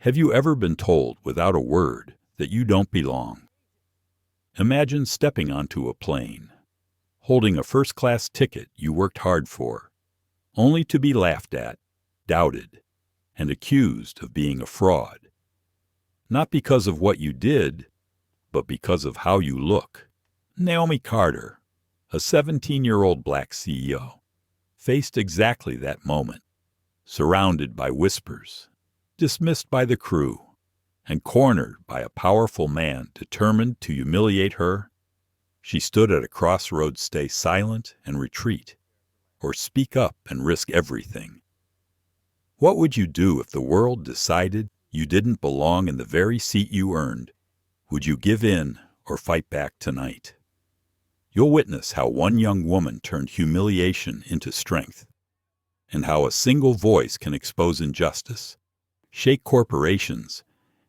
Have you ever been told without a word that you don't belong? Imagine stepping onto a plane, holding a first-class ticket you worked hard for, only to be laughed at, doubted, and accused of being a fraud. Not because of what you did, but because of how you look. Naomi Carter, a 17-year-old black CEO, faced exactly that moment, surrounded by whispers, dismissed by the crew, and cornered by a powerful man determined to humiliate her. She stood at a crossroads: stay silent and retreat, or speak up and risk everything. What would you do if the world decided you didn't belong in the very seat you earned? Would you give in or fight back tonight? You'll witness how one young woman turned humiliation into strength, and how a single voice can expose injustice, shake corporations,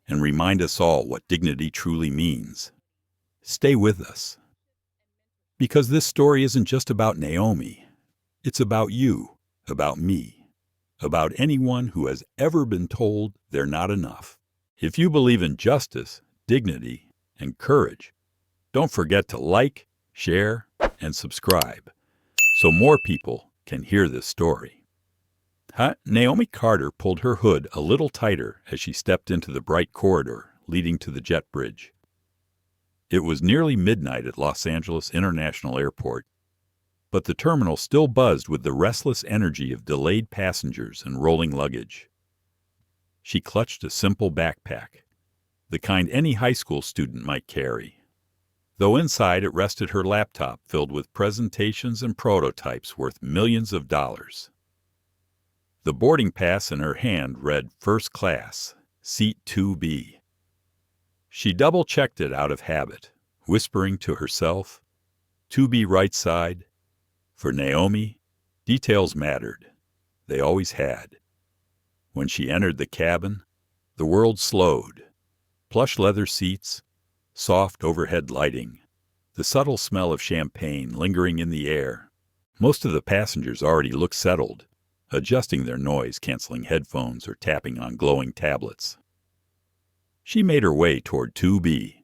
and remind us all what dignity truly means. Stay with us. Because this story isn't just about Naomi. It's about you, about me, about anyone who has ever been told they're not enough. If you believe in justice, dignity, and courage, don't forget to like, share, and subscribe so more people can hear this story. Naomi Carter pulled her hood a little tighter as she stepped into the bright corridor leading to the jet bridge. It was nearly midnight at Los Angeles International Airport, but the terminal still buzzed with the restless energy of delayed passengers and rolling luggage. She clutched a simple backpack, the kind any high school student might carry, though inside it rested her laptop filled with presentations and prototypes worth millions of dollars. The boarding pass in her hand read First Class, Seat 2B. She double-checked it out of habit, whispering to herself, 2B right side. For Naomi, details mattered. They always had. When she entered the cabin, the world slowed. Plush leather seats, soft overhead lighting, the subtle smell of champagne lingering in the air. Most of the passengers already looked settled, adjusting their noise-canceling headphones or tapping on glowing tablets. She made her way toward 2B,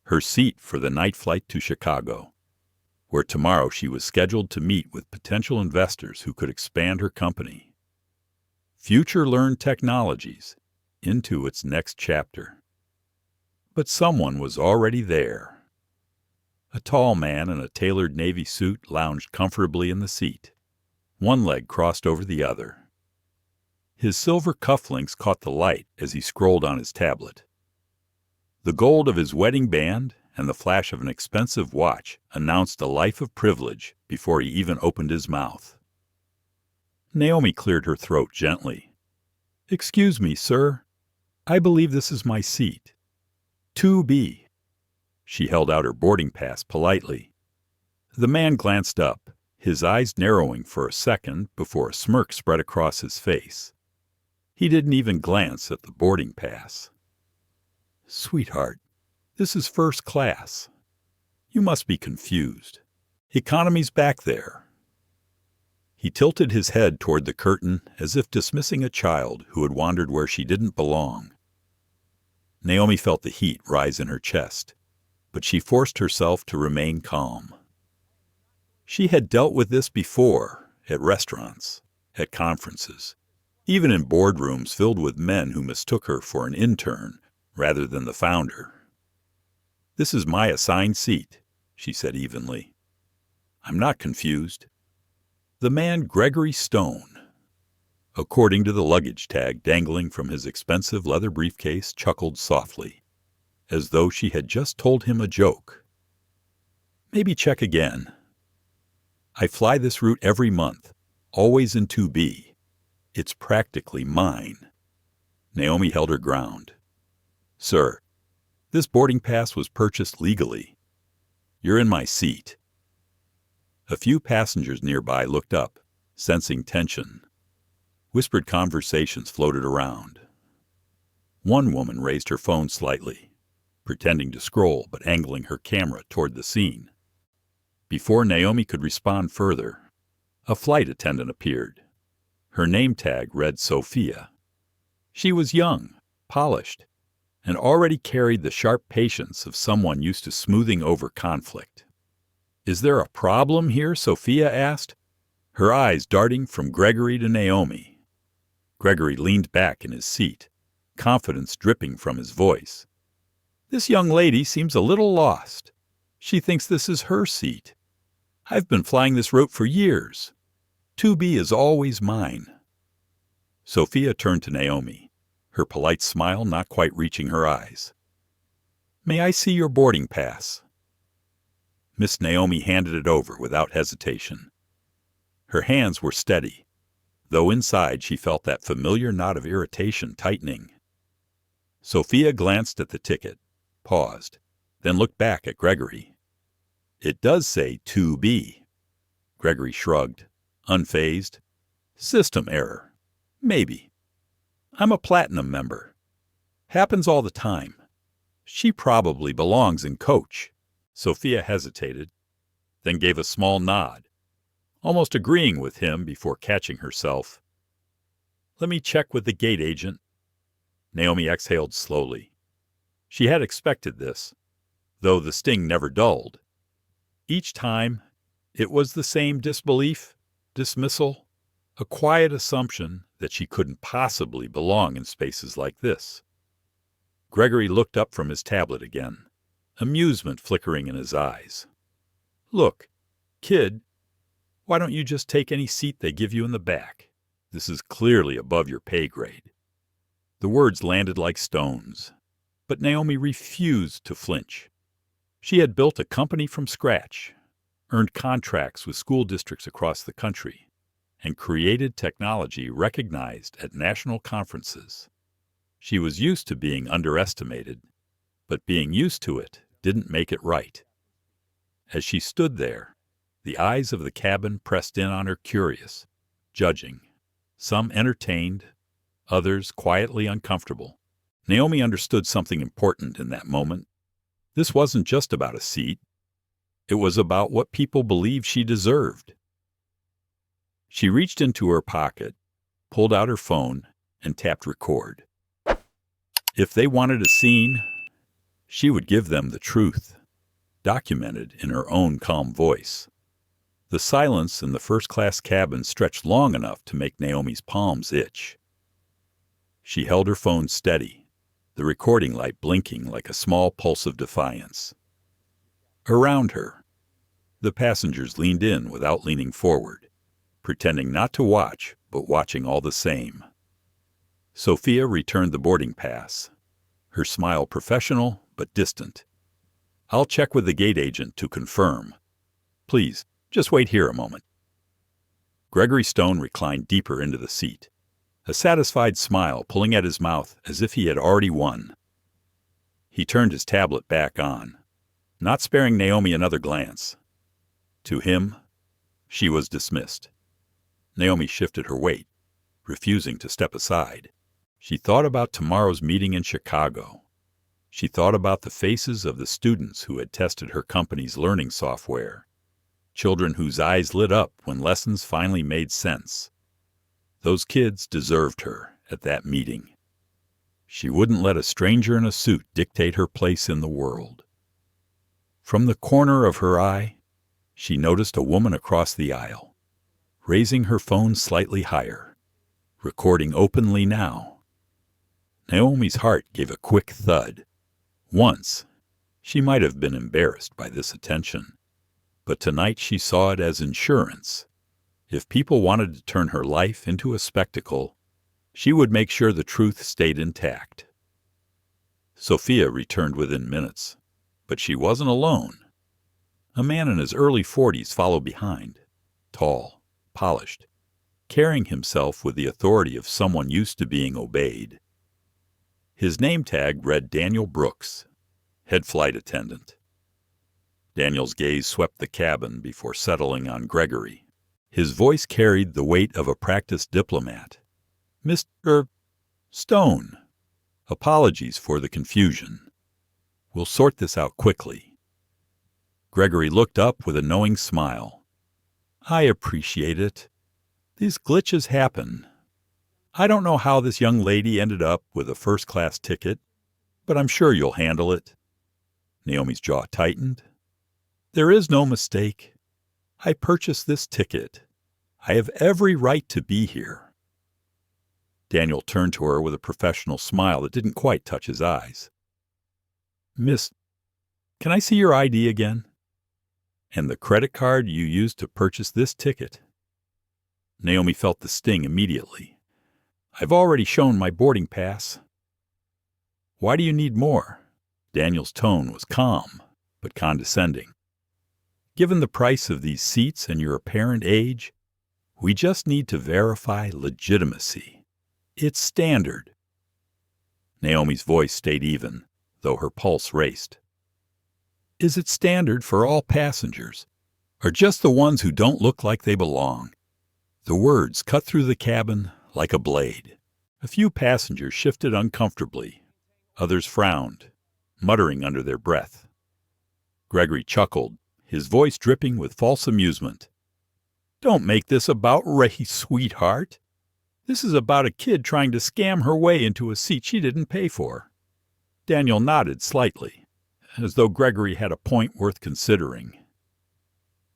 her seat for the night flight to Chicago, where tomorrow she was scheduled to meet with potential investors who could expand her company. Future Learned Technologies into its next chapter. But someone was already there. A tall man in a tailored navy suit lounged comfortably in the seat, one leg crossed over the other. His silver cufflinks caught the light as he scrolled on his tablet. The gold of his wedding band and the flash of an expensive watch announced a life of privilege before he even opened his mouth. Naomi cleared her throat gently. "Excuse me, sir. I believe this is my seat. 2B. She held out her boarding pass politely. The man glanced up, his eyes narrowing for a second before a smirk spread across his face. He didn't even glance at the boarding pass. "Sweetheart, this is first class. You must be confused. Economy's back there." He tilted his head toward the curtain as if dismissing a child who had wandered where she didn't belong. Naomi felt the heat rise in her chest, but she forced herself to remain calm. She had dealt with this before, at restaurants, at conferences, even in boardrooms filled with men who mistook her for an intern rather than the founder. "This is my assigned seat," she said evenly. "I'm not confused." The man Gregory Stone, according to the luggage tag dangling from his expensive leather briefcase, chuckled softly, as though she had just told him a joke. "Maybe check again. I fly this route every month, always in 2B. It's practically mine." Naomi held her ground. "Sir, this boarding pass was purchased legally. You're in my seat." A few passengers nearby looked up, sensing tension. Whispered conversations floated around. One woman raised her phone slightly, pretending to scroll but angling her camera toward the scene. Before Naomi could respond further, a flight attendant appeared. Her name tag read Sophia. She was young, polished, and already carried the sharp patience of someone used to smoothing over conflict. "Is there a problem here?" Sophia asked, her eyes darting from Gregory to Naomi. Gregory leaned back in his seat, confidence dripping from his voice. "This young lady seems a little lost. She thinks this is her seat. I've been flying this route for years. 2B is always mine." Sophia turned to Naomi, her polite smile not quite reaching her eyes. "May I see your boarding pass?" Miss Naomi handed it over without hesitation. Her hands were steady, though inside she felt that familiar knot of irritation tightening. Sophia glanced at the ticket, paused, then looked back at Gregory. "It does say 2B. Gregory shrugged, unfazed. "System error. Maybe. I'm a platinum member. Happens all the time. She probably belongs in coach." Sophia hesitated, then gave a small nod, almost agreeing with him before catching herself. "Let me check with the gate agent." Naomi exhaled slowly. She had expected this, though the sting never dulled. Each time, it was the same disbelief, dismissal, a quiet assumption that she couldn't possibly belong in spaces like this. Gregory looked up from his tablet again, amusement flickering in his eyes. "Look, kid, why don't you just take any seat they give you in the back? This is clearly above your pay grade." The words landed like stones, but Naomi refused to flinch. She had built a company from scratch, earned contracts with school districts across the country, and created technology recognized at national conferences. She was used to being underestimated, but being used to it didn't make it right. As she stood there, the eyes of the cabin pressed in on her, curious, judging, some entertained, others quietly uncomfortable. Naomi understood something important in that moment. This wasn't just about a seat. It was about what people believed she deserved. She reached into her pocket, pulled out her phone, and tapped record. If they wanted a scene, she would give them the truth, documented in her own calm voice. The silence in the first-class cabin stretched long enough to make Naomi's palms itch. She held her phone steady, the recording light blinking like a small pulse of defiance. Around her, the passengers leaned in without leaning forward, pretending not to watch, but watching all the same. Sophia returned the boarding pass, her smile professional but distant. "I'll check with the gate agent to confirm. Please, just wait here a moment." Gregory Stone reclined deeper into the seat, a satisfied smile pulling at his mouth as if he had already won. He turned his tablet back on, not sparing Naomi another glance. To him, she was dismissed. Naomi shifted her weight, refusing to step aside. She thought about tomorrow's meeting in Chicago. She thought about the faces of the students who had tested her company's learning software, children whose eyes lit up when lessons finally made sense. Those kids deserved her at that meeting. She wouldn't let a stranger in a suit dictate her place in the world. From the corner of her eye, she noticed a woman across the aisle, raising her phone slightly higher, recording openly now. Naomi's heart gave a quick thud. Once, she might have been embarrassed by this attention, but tonight she saw it as insurance. If people wanted to turn her life into a spectacle, she would make sure the truth stayed intact. Sophia returned within minutes, but she wasn't alone. A man in his early 40s followed behind, tall, polished, carrying himself with the authority of someone used to being obeyed. His name tag read Daniel Brooks, head flight attendant. Daniel's gaze swept the cabin before settling on Gregory. His voice carried the weight of a practiced diplomat. "Mr. Stone, apologies for the confusion. We'll sort this out quickly." Gregory looked up with a knowing smile. "I appreciate it. These glitches happen. I don't know how this young lady ended up with a first-class ticket, but I'm sure you'll handle it." Naomi's jaw tightened. "There is no mistake. I purchased this ticket. I have every right to be here." Daniel turned to her with a professional smile that didn't quite touch his eyes. "Miss, can I see your ID again? And the credit card you used to purchase this ticket?" Naomi felt the sting immediately. "I've already shown my boarding pass." "Why do you need more?" Daniel's tone was calm, but condescending. "Given the price of these seats and your apparent age, we just need to verify legitimacy. It's standard." Naomi's voice stayed even, though her pulse raced. "Is it standard for all passengers, or just the ones who don't look like they belong?" The words cut through the cabin like a blade. A few passengers shifted uncomfortably. Others frowned, muttering under their breath. Gregory chuckled, his voice dripping with false amusement. "Don't make this about Ray, sweetheart. This is about a kid trying to scam her way into a seat she didn't pay for." Daniel nodded slightly, as though Gregory had a point worth considering.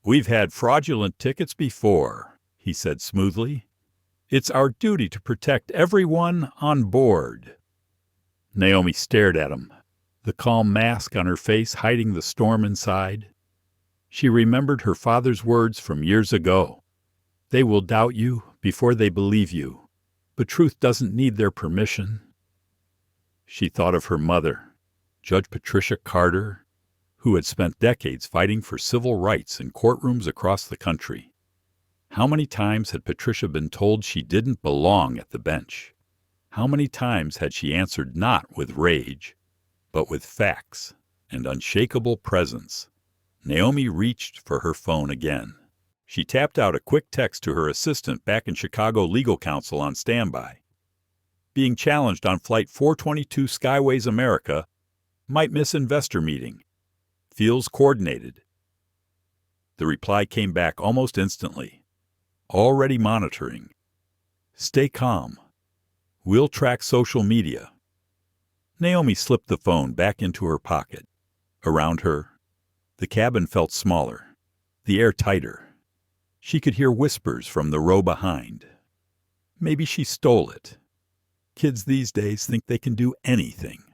"We've had fraudulent tickets before," he said smoothly. "It's our duty to protect everyone on board." Naomi stared at him, the calm mask on her face hiding the storm inside. She remembered her father's words from years ago. "They will doubt you before they believe you, but truth doesn't need their permission." She thought of her mother, Judge Patricia Carter, who had spent decades fighting for civil rights in courtrooms across the country. How many times had Patricia been told she didn't belong at the bench? How many times had she answered not with rage, but with facts and unshakable presence? Naomi reached for her phone again. She tapped out a quick text to her assistant back in Chicago legal counsel on standby. "Being challenged on Flight 422 Skyways America. Might miss investor meeting. Feels coordinated." The reply came back almost instantly. "Already monitoring. Stay calm. We'll track social media." Naomi slipped the phone back into her pocket. Around her, the cabin felt smaller, the air tighter. She could hear whispers from the row behind. Maybe she stole it. Kids these days think they can do anything.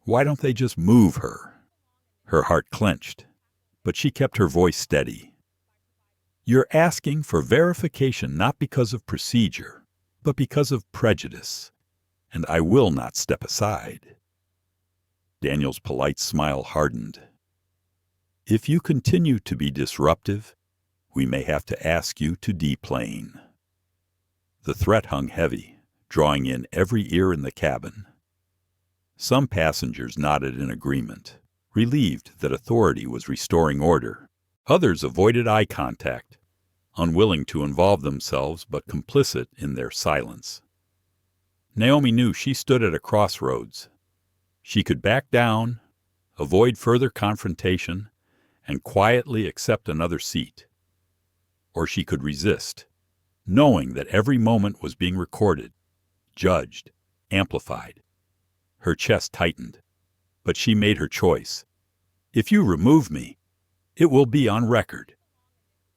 Why don't they just move her? Her heart clenched, but she kept her voice steady. "You're asking for verification not because of procedure, but because of prejudice, and I will not step aside." Daniel's polite smile hardened. "If you continue to be disruptive, we may have to ask you to deplane." The threat hung heavy, drawing in every ear in the cabin. Some passengers nodded in agreement, relieved that authority was restoring order. Others avoided eye contact, unwilling to involve themselves but complicit in their silence. Naomi knew she stood at a crossroads. She could back down, avoid further confrontation, and quietly accept another seat. Or she could resist, knowing that every moment was being recorded, judged, amplified. Her chest tightened, but she made her choice. "If you remove me, it will be on record,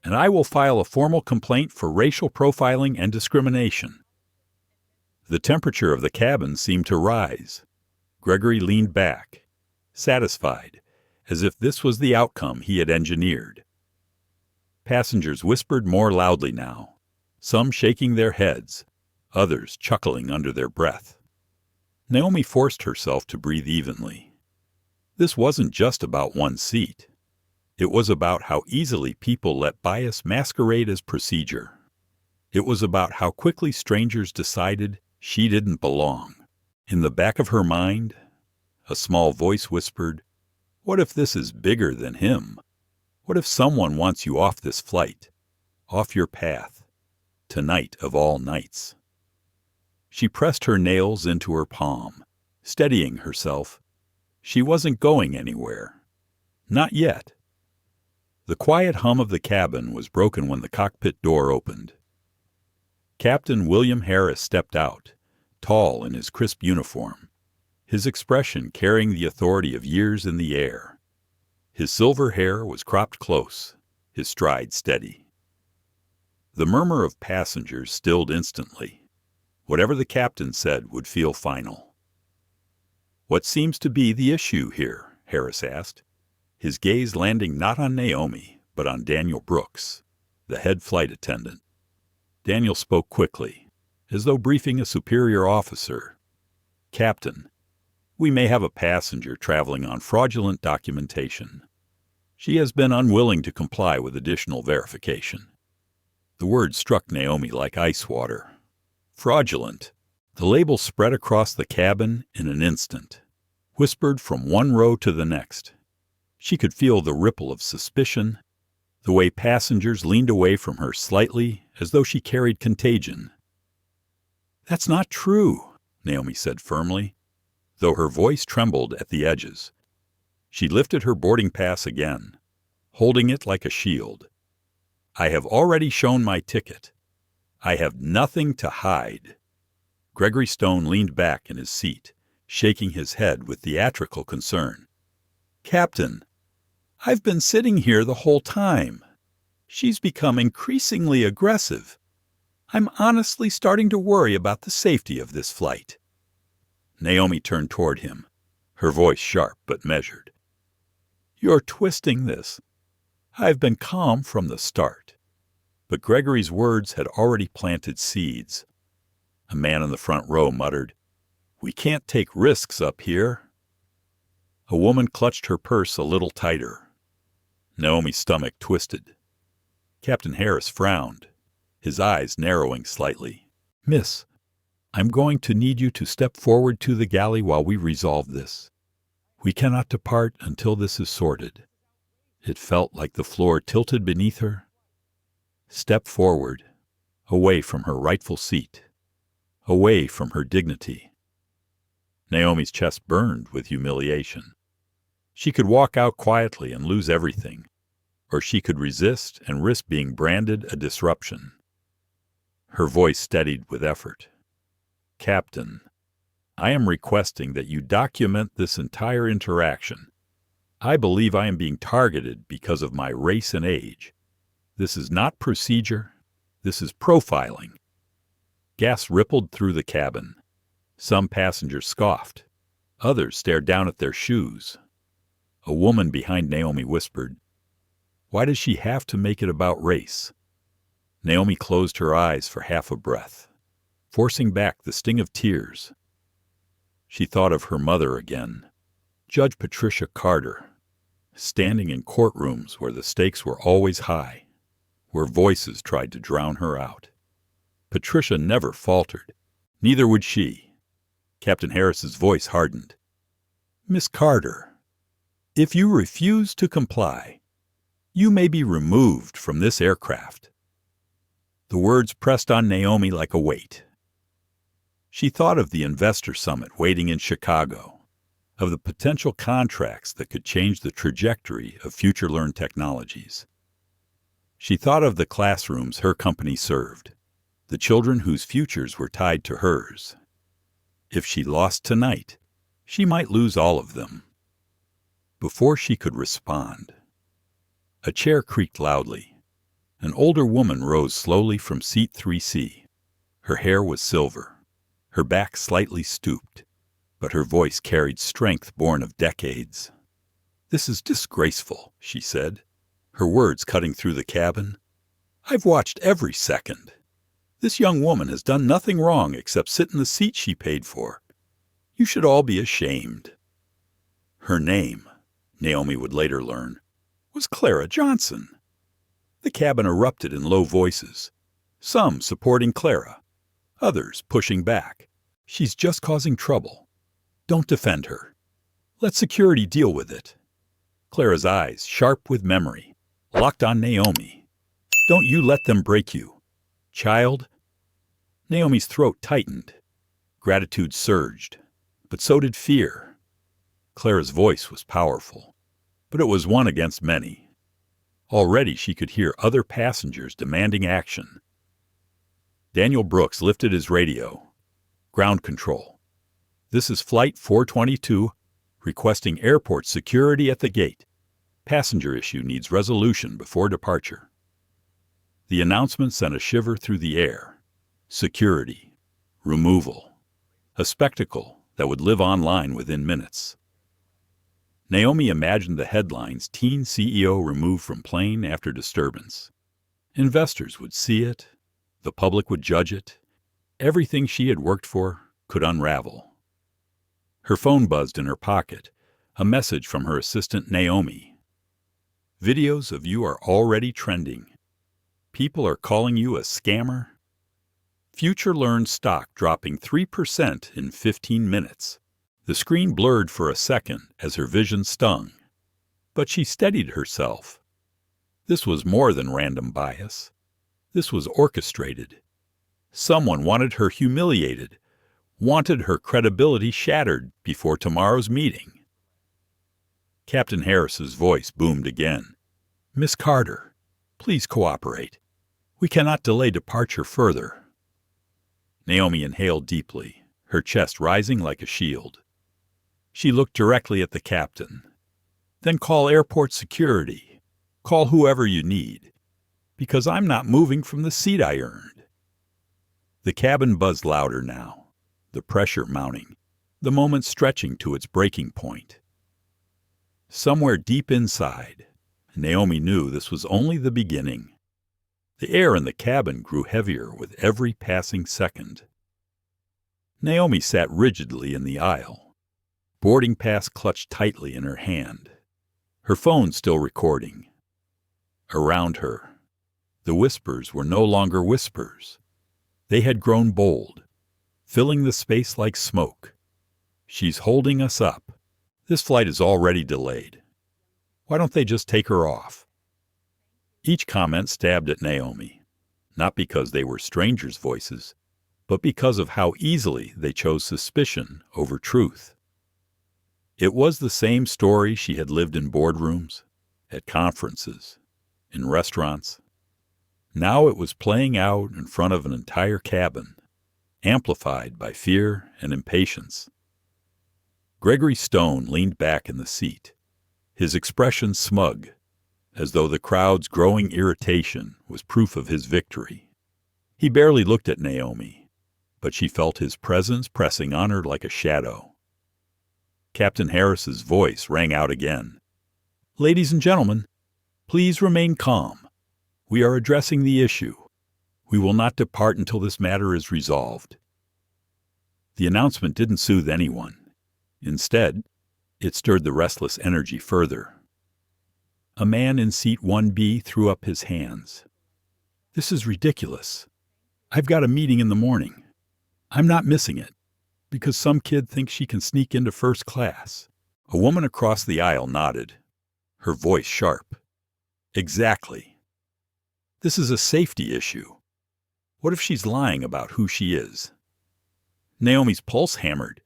and I will file a formal complaint for racial profiling and discrimination." The temperature of the cabin seemed to rise. Gregory leaned back, satisfied, as if this was the outcome he had engineered. Passengers whispered more loudly now, some shaking their heads, others chuckling under their breath. Naomi forced herself to breathe evenly. This wasn't just about one seat. It was about how easily people let bias masquerade as procedure. It was about how quickly strangers decided she didn't belong. In the back of her mind, a small voice whispered, "What if this is bigger than him? What if someone wants you off this flight, off your path, tonight of all nights?" She pressed her nails into her palm, steadying herself. She wasn't going anywhere. Not yet. The quiet hum of the cabin was broken when the cockpit door opened. Captain William Harris stepped out, tall in his crisp uniform, his expression carrying the authority of years in the air. His silver hair was cropped close, his stride steady. The murmur of passengers stilled instantly. Whatever the captain said would feel final. "What seems to be the issue here?" Harris asked, his gaze landing not on Naomi, but on Daniel Brooks, the head flight attendant. Daniel spoke quickly, as though briefing a superior officer. "Captain, we may have a passenger traveling on fraudulent documentation. She has been unwilling to comply with additional verification." The word struck Naomi like ice water. Fraudulent. The label spread across the cabin in an instant, whispered from one row to the next. She could feel the ripple of suspicion, the way passengers leaned away from her slightly as though she carried contagion. "That's not true," Naomi said firmly, though her voice trembled at the edges. She lifted her boarding pass again, holding it like a shield. "I have already shown my ticket. I have nothing to hide." Gregory Stone leaned back in his seat, shaking his head with theatrical concern. "Captain, I've been sitting here the whole time. She's become increasingly aggressive. I'm honestly starting to worry about the safety of this flight." Naomi turned toward him, her voice sharp but measured. "You're twisting this. I've been calm from the start." But Gregory's words had already planted seeds. A man in the front row muttered, "We can't take risks up here." A woman clutched her purse a little tighter. Naomi's stomach twisted. Captain Harris frowned, his eyes narrowing slightly. "Miss, I'm going to need you to step forward to the galley while we resolve this. We cannot depart until this is sorted." It felt like the floor tilted beneath her. Step forward, away from her rightful seat, away from her dignity. Naomi's chest burned with humiliation. She could walk out quietly and lose everything, or she could resist and risk being branded a disruption. Her voice steadied with effort. "Captain, I am requesting that you document this entire interaction. I believe I am being targeted because of my race and age. This is not procedure. This is profiling." Gas rippled through the cabin. Some passengers scoffed. Others stared down at their shoes. A woman behind Naomi whispered, "Why does she have to make it about race?" Naomi closed her eyes for half a breath, forcing back the sting of tears. She thought of her mother again, Judge Patricia Carter, standing in courtrooms where the stakes were always high, where voices tried to drown her out. Patricia never faltered. Neither would she. Captain Harris's voice hardened. "Miss Carter, if you refuse to comply, you may be removed from this aircraft." The words pressed on Naomi like a weight. She thought of the investor summit waiting in Chicago, of the potential contracts that could change the trajectory of future learned technologies. She thought of the classrooms her company served, the children whose futures were tied to hers. If she lost tonight, she might lose all of them. Before she could respond, a chair creaked loudly. An older woman rose slowly from seat 3C. Her hair was silver, her back slightly stooped, but her voice carried strength born of decades. "This is disgraceful," she said, her words cutting through the cabin. "I've watched every second. This young woman has done nothing wrong except sit in the seat she paid for. You should all be ashamed." Her name, Naomi would later learn, was Clara Johnson. The cabin erupted in low voices, some supporting Clara, others pushing back. "She's just causing trouble. Don't defend her. Let security deal with it." Clara's eyes, sharp with memory, locked on Naomi. "Don't you let them break you. Child." Naomi's throat tightened. Gratitude surged, but so did fear. Clara's voice was powerful, but it was one against many. Already she could hear other passengers demanding action. Daniel Brooks lifted his radio. Ground control. This is Flight 422, requesting airport security at the gate. Passenger issue needs resolution before departure. The announcement sent a shiver through the air. Security. Removal. A spectacle that would live online within minutes. Naomi imagined the headlines: teen CEO removed from plane after disturbance. Investors would see it. The public would judge it. Everything she had worked for could unravel. Her phone buzzed in her pocket, a message from her assistant Naomi. Videos of you are already trending. People are calling you a scammer. Future learned stock dropping 3% in 15 minutes. The screen blurred for a second as her vision stung. But she steadied herself. This was more than random bias. This was orchestrated. Someone wanted her humiliated, wanted her credibility shattered before tomorrow's meeting. Captain Harris's voice boomed again. Miss Carter, please cooperate. We cannot delay departure further. Naomi inhaled deeply, her chest rising like a shield. She looked directly at the captain. Then call airport security. Call whoever you need. Because I'm not moving from the seat I earned. The cabin buzzed louder now, the pressure mounting, the moment stretching to its breaking point. Somewhere deep inside, Naomi knew this was only the beginning. The air in the cabin grew heavier with every passing second. Naomi sat rigidly in the aisle. Boarding pass clutched tightly in her hand, her phone still recording. Around her, the whispers were no longer whispers. They had grown bold, filling the space like smoke. She's holding us up. This flight is already delayed. Why don't they just take her off? Each comment stabbed at Naomi, not because they were strangers' voices, but because of how easily they chose suspicion over truth. It was the same story she had lived in boardrooms, at conferences, in restaurants. Now it was playing out in front of an entire cabin, amplified by fear and impatience. Gregory Stone leaned back in the seat, his expression smug, as though the crowd's growing irritation was proof of his victory. He barely looked at Naomi, but she felt his presence pressing on her like a shadow. Captain Harris's voice rang out again. Ladies and gentlemen, please remain calm. We are addressing the issue. We will not depart until this matter is resolved. The announcement didn't soothe anyone. Instead, it stirred the restless energy further. A man in seat 1B threw up his hands. This is ridiculous. I've got a meeting in the morning. I'm not missing it, because some kid thinks she can sneak into first class. A woman across the aisle nodded, her voice sharp. Exactly. This is a safety issue. What if she's lying about who she is? Naomi's pulse hammered.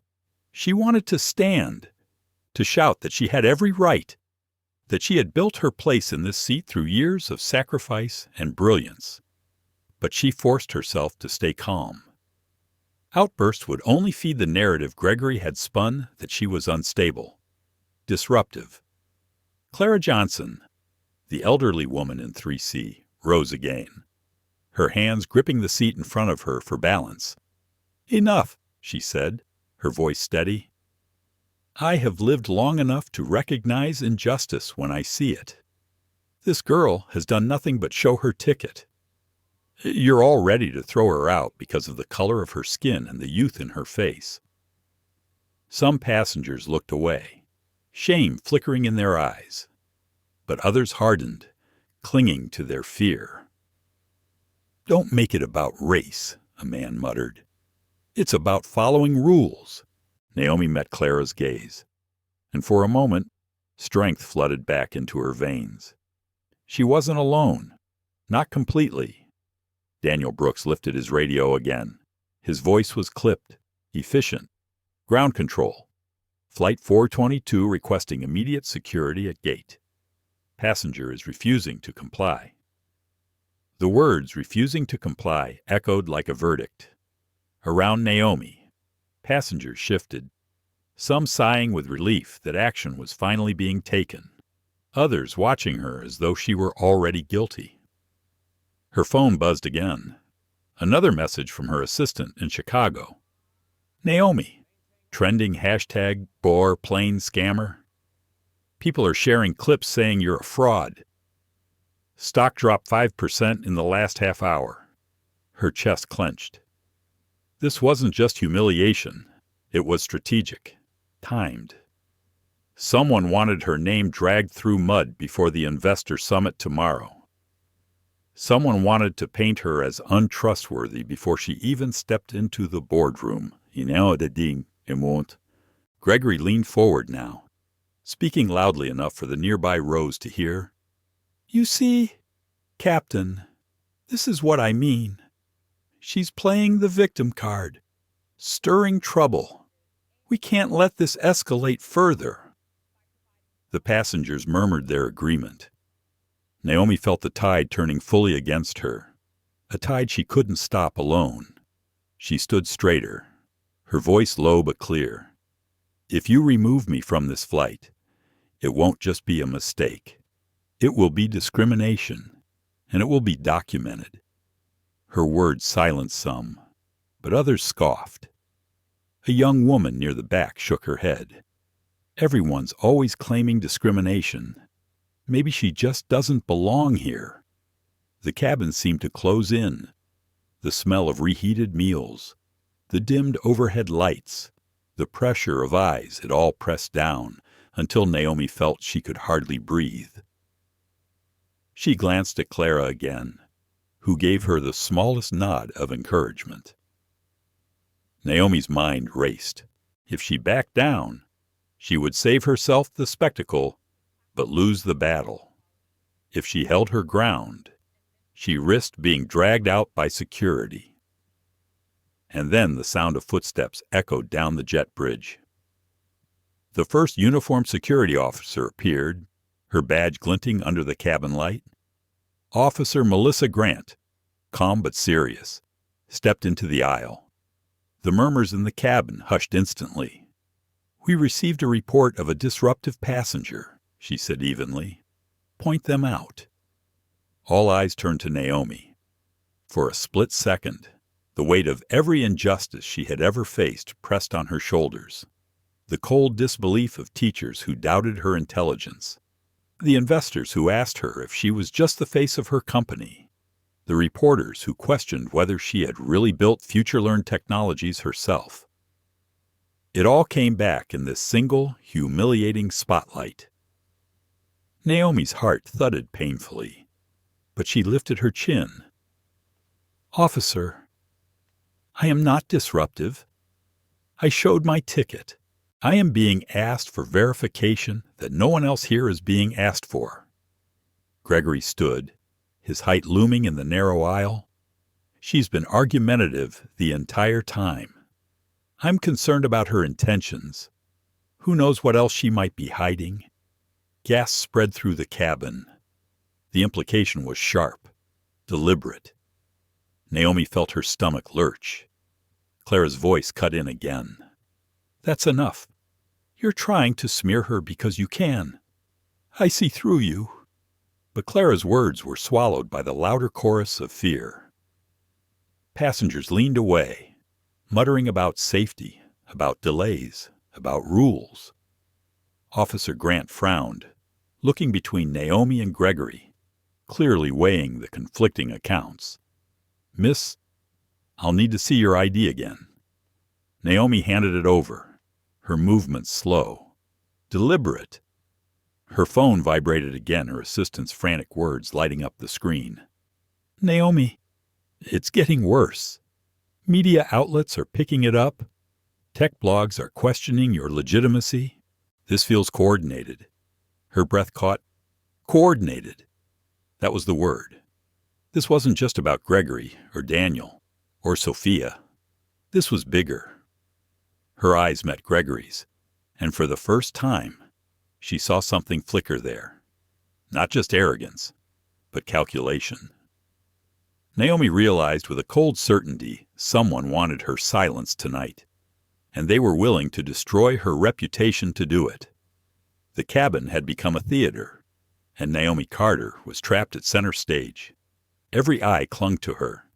She wanted to stand, to shout that she had every right, that she had built her place in this seat through years of sacrifice and brilliance. But she forced herself to stay calm. Outbursts would only feed the narrative Gregory had spun that she was unstable, disruptive. Clara Johnson, the elderly woman in 3C, rose again, her hands gripping the seat in front of her for balance. Enough, she said, her voice steady. I have lived long enough to recognize injustice when I see it. This girl has done nothing but show her ticket. You're all ready to throw her out because of the color of her skin and the youth in her face. Some passengers looked away, shame flickering in their eyes. But others hardened, clinging to their fear. Don't make it about race, a man muttered. It's about following rules. Naomi met Clara's gaze, and for a moment, strength flooded back into her veins. She wasn't alone, not completely. Daniel Brooks lifted his radio again. His voice was clipped, efficient. Ground control. Flight 422 requesting immediate security at gate. Passenger is refusing to comply. The words, refusing to comply, echoed like a verdict. Around Naomi, passengers shifted, some sighing with relief that action was finally being taken, others watching her as though she were already guilty. Her phone buzzed again. Another message from her assistant in Chicago. Naomi, trending hashtag bore plane scammer. People are sharing clips saying you're a fraud. Stock dropped 5% in the last half hour. Her chest clenched. This wasn't just humiliation. It was strategic, timed. Someone wanted her name dragged through mud before the investor summit tomorrow. Someone wanted to paint her as untrustworthy before she even stepped into the boardroom. Gregory leaned forward now, speaking loudly enough for the nearby rows to hear. You see, Captain, this is what I mean. She's playing the victim card, stirring trouble. We can't let this escalate further. The passengers murmured their agreement. Naomi felt the tide turning fully against her, a tide she couldn't stop alone. She stood straighter, her voice low but clear. If you remove me from this flight, it won't just be a mistake. It will be discrimination, and it will be documented. Her words silenced some, but others scoffed. A young woman near the back shook her head. Everyone's always claiming discrimination. Maybe she just doesn't belong here. The cabin seemed to close in. The smell of reheated meals, the dimmed overhead lights, the pressure of eyes, it all pressed down until Naomi felt she could hardly breathe. She glanced at Clara again, who gave her the smallest nod of encouragement. Naomi's mind raced. If she backed down, she would save herself the spectacle, but lose the battle. If she held her ground, she risked being dragged out by security. And then the sound of footsteps echoed down the jet bridge. The first uniformed security officer appeared, her badge glinting under the cabin light. Officer Melissa Grant, calm but serious, stepped into the aisle. The murmurs in the cabin hushed instantly. We received a report of a disruptive passenger, she said evenly. Point them out. All eyes turned to Naomi. For a split second, the weight of every injustice she had ever faced pressed on her shoulders. The cold disbelief of teachers who doubted her intelligence. The investors who asked her if she was just the face of her company. The reporters who questioned whether she had really built future-learned technologies herself. It all came back in this single, humiliating spotlight. Naomi's heart thudded painfully, but she lifted her chin. Officer, I am not disruptive. I showed my ticket. I am being asked for verification that no one else here is being asked for. Gregory stood, his height looming in the narrow aisle. She's been argumentative the entire time. I'm concerned about her intentions. Who knows what else she might be hiding? Gasps spread through the cabin. The implication was sharp, deliberate. Naomi felt her stomach lurch. Clara's voice cut in again. That's enough. You're trying to smear her because you can. I see through you. But Clara's words were swallowed by the louder chorus of fear. Passengers leaned away, muttering about safety, about delays, about rules. Officer Grant frowned, looking between Naomi and Gregory, clearly weighing the conflicting accounts. Miss, I'll need to see your ID again. Naomi handed it over, her movements slow, deliberate. Her phone vibrated again, her assistant's frantic words lighting up the screen. Naomi, it's getting worse. Media outlets are picking it up. Tech blogs are questioning your legitimacy. This feels coordinated. Her breath caught. Coordinated. That was the word. This wasn't just about Gregory or Daniel or Sophia. This was bigger. Her eyes met Gregory's, and for the first time, she saw something flicker there. Not just arrogance, but calculation. Naomi realized with a cold certainty someone wanted her silenced tonight, and they were willing to destroy her reputation to do it. The cabin had become a theater, and Naomi Carter was trapped at center stage. Every eye clung to her,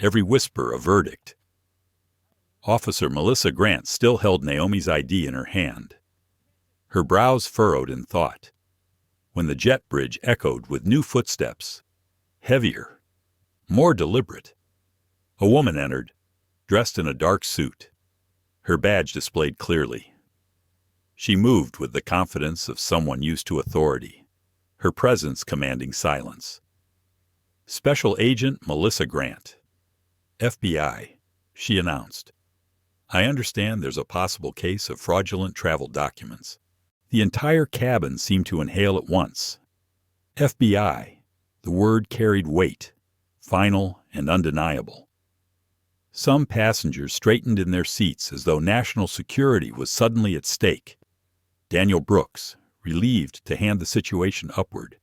every whisper a verdict. Officer Melissa Grant still held Naomi's ID in her hand, her brows furrowed in thought, when the jet bridge echoed with new footsteps, heavier, more deliberate. A woman entered, dressed in a dark suit, her badge displayed clearly. She moved with the confidence of someone used to authority, her presence commanding silence. Special Agent Melissa Grant, FBI, she announced. I understand there's a possible case of fraudulent travel documents. The entire cabin seemed to inhale at once. FBI, the word carried weight, final and undeniable. Some passengers straightened in their seats as though national security was suddenly at stake. Daniel Brooks, relieved to hand the situation upward,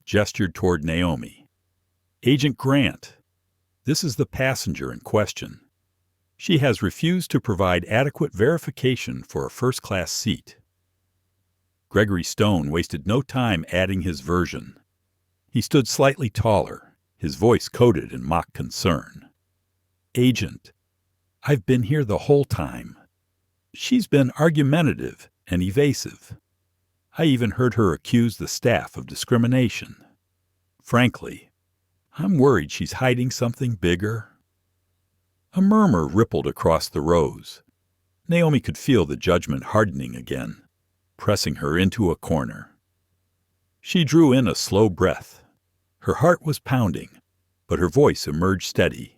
gestured toward Naomi. Agent Grant, this is the passenger in question. She has refused to provide adequate verification for a first-class seat. Gregory Stone wasted no time adding his version. He stood slightly taller, his voice coated in mock concern. Agent, I've been here the whole time. She's been argumentative and evasive. I even heard her accuse the staff of discrimination. Frankly, I'm worried she's hiding something bigger. A murmur rippled across the rows. Naomi could feel the judgment hardening again, pressing her into a corner. She drew in a slow breath. Her heart was pounding, but her voice emerged steady.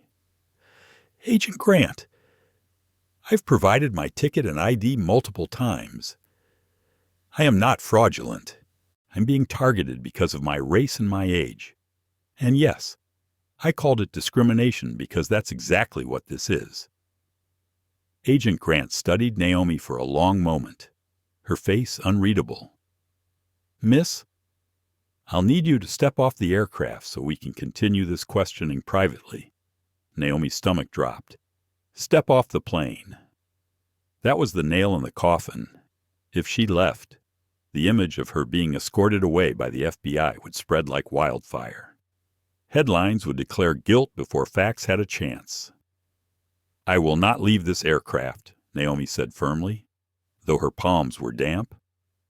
Agent Grant, I've provided my ticket and ID multiple times. I am not fraudulent. I'm being targeted because of my race and my age. And yes, I called it discrimination because that's exactly what this is. Agent Grant studied Naomi for a long moment, her face unreadable. Miss, I'll need you to step off the aircraft so we can continue this questioning privately. Naomi's stomach dropped. Step off the plane. That was the nail in the coffin. If she left, the image of her being escorted away by the FBI would spread like wildfire. Headlines would declare guilt before facts had a chance. I will not leave this aircraft, Naomi said firmly, though her palms were damp.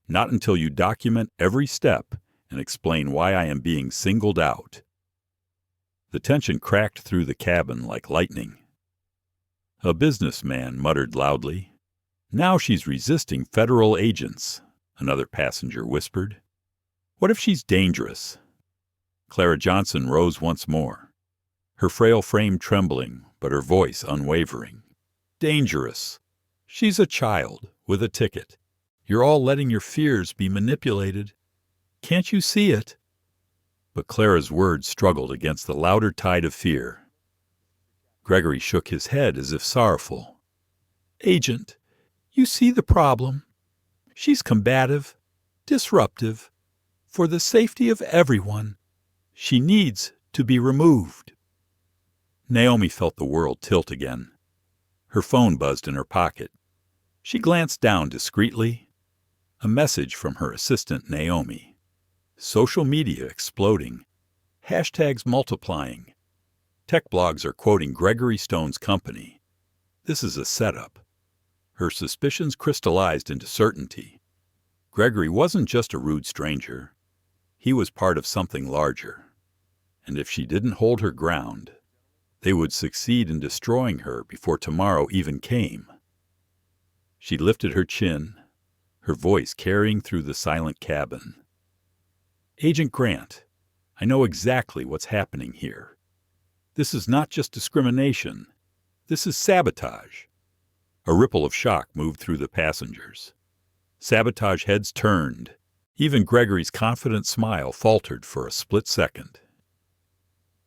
Not until you document every step and explain why I am being singled out. The tension cracked through the cabin like lightning. A businessman muttered loudly. Now she's resisting federal agents, another passenger whispered. What if she's dangerous? Clara Johnson rose once more, her frail frame trembling, but her voice unwavering. Dangerous. She's a child with a ticket. You're all letting your fears be manipulated. Can't you see it? But Clara's words struggled against the louder tide of fear. Gregory shook his head as if sorrowful. Agent, you see the problem. She's combative, disruptive. For the safety of everyone, she needs to be removed. Naomi felt the world tilt again. Her phone buzzed in her pocket. She glanced down discreetly. A message from her assistant, Naomi. Social media exploding. Hashtags multiplying. Tech blogs are quoting Gregory Stone's company. This is a setup. Her suspicions crystallized into certainty. Gregory wasn't just a rude stranger. He was part of something larger. And if she didn't hold her ground, they would succeed in destroying her before tomorrow even came. She lifted her chin, her voice carrying through the silent cabin. Agent Grant, I know exactly what's happening here. This is not just discrimination. This is sabotage. A ripple of shock moved through the passengers. Sabotage heads turned. Even Gregory's confident smile faltered for a split second.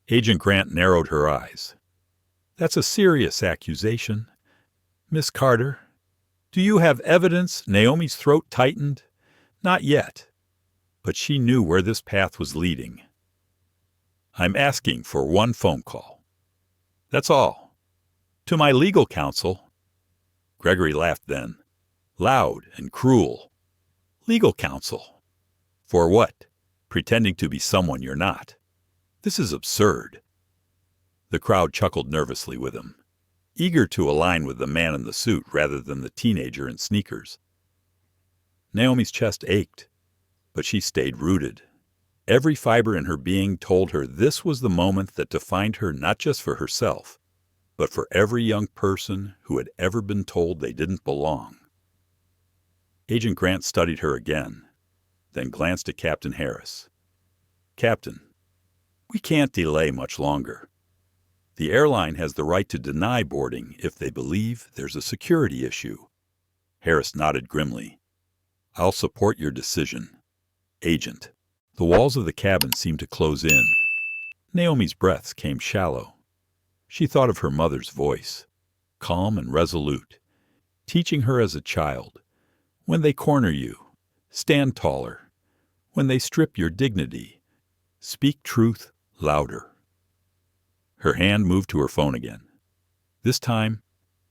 Agent Grant narrowed her eyes. That's a serious accusation. Miss Carter, do you have evidence? Naomi's throat tightened. Not yet. But she knew where this path was leading. I'm asking for one phone call. That's all. To my legal counsel." Gregory laughed then, loud and cruel. "Legal counsel? For what? Pretending to be someone you're not. This is absurd." The crowd chuckled nervously with him, eager to align with the man in the suit rather than the teenager in sneakers. Naomi's chest ached, but she stayed rooted. Every fiber in her being told her this was the moment that defined her not just for herself, but for every young person who had ever been told they didn't belong. Agent Grant studied her again, then glanced at Captain Harris. "Captain, we can't delay much longer. The airline has the right to deny boarding if they believe there's a security issue." Harris nodded grimly. "I'll support your decision, Agent." The walls of the cabin seemed to close in. Naomi's breaths came shallow. She thought of her mother's voice, calm and resolute, teaching her as a child, "When they corner you, stand taller. When they strip your dignity, speak truth louder." Her hand moved to her phone again. This time,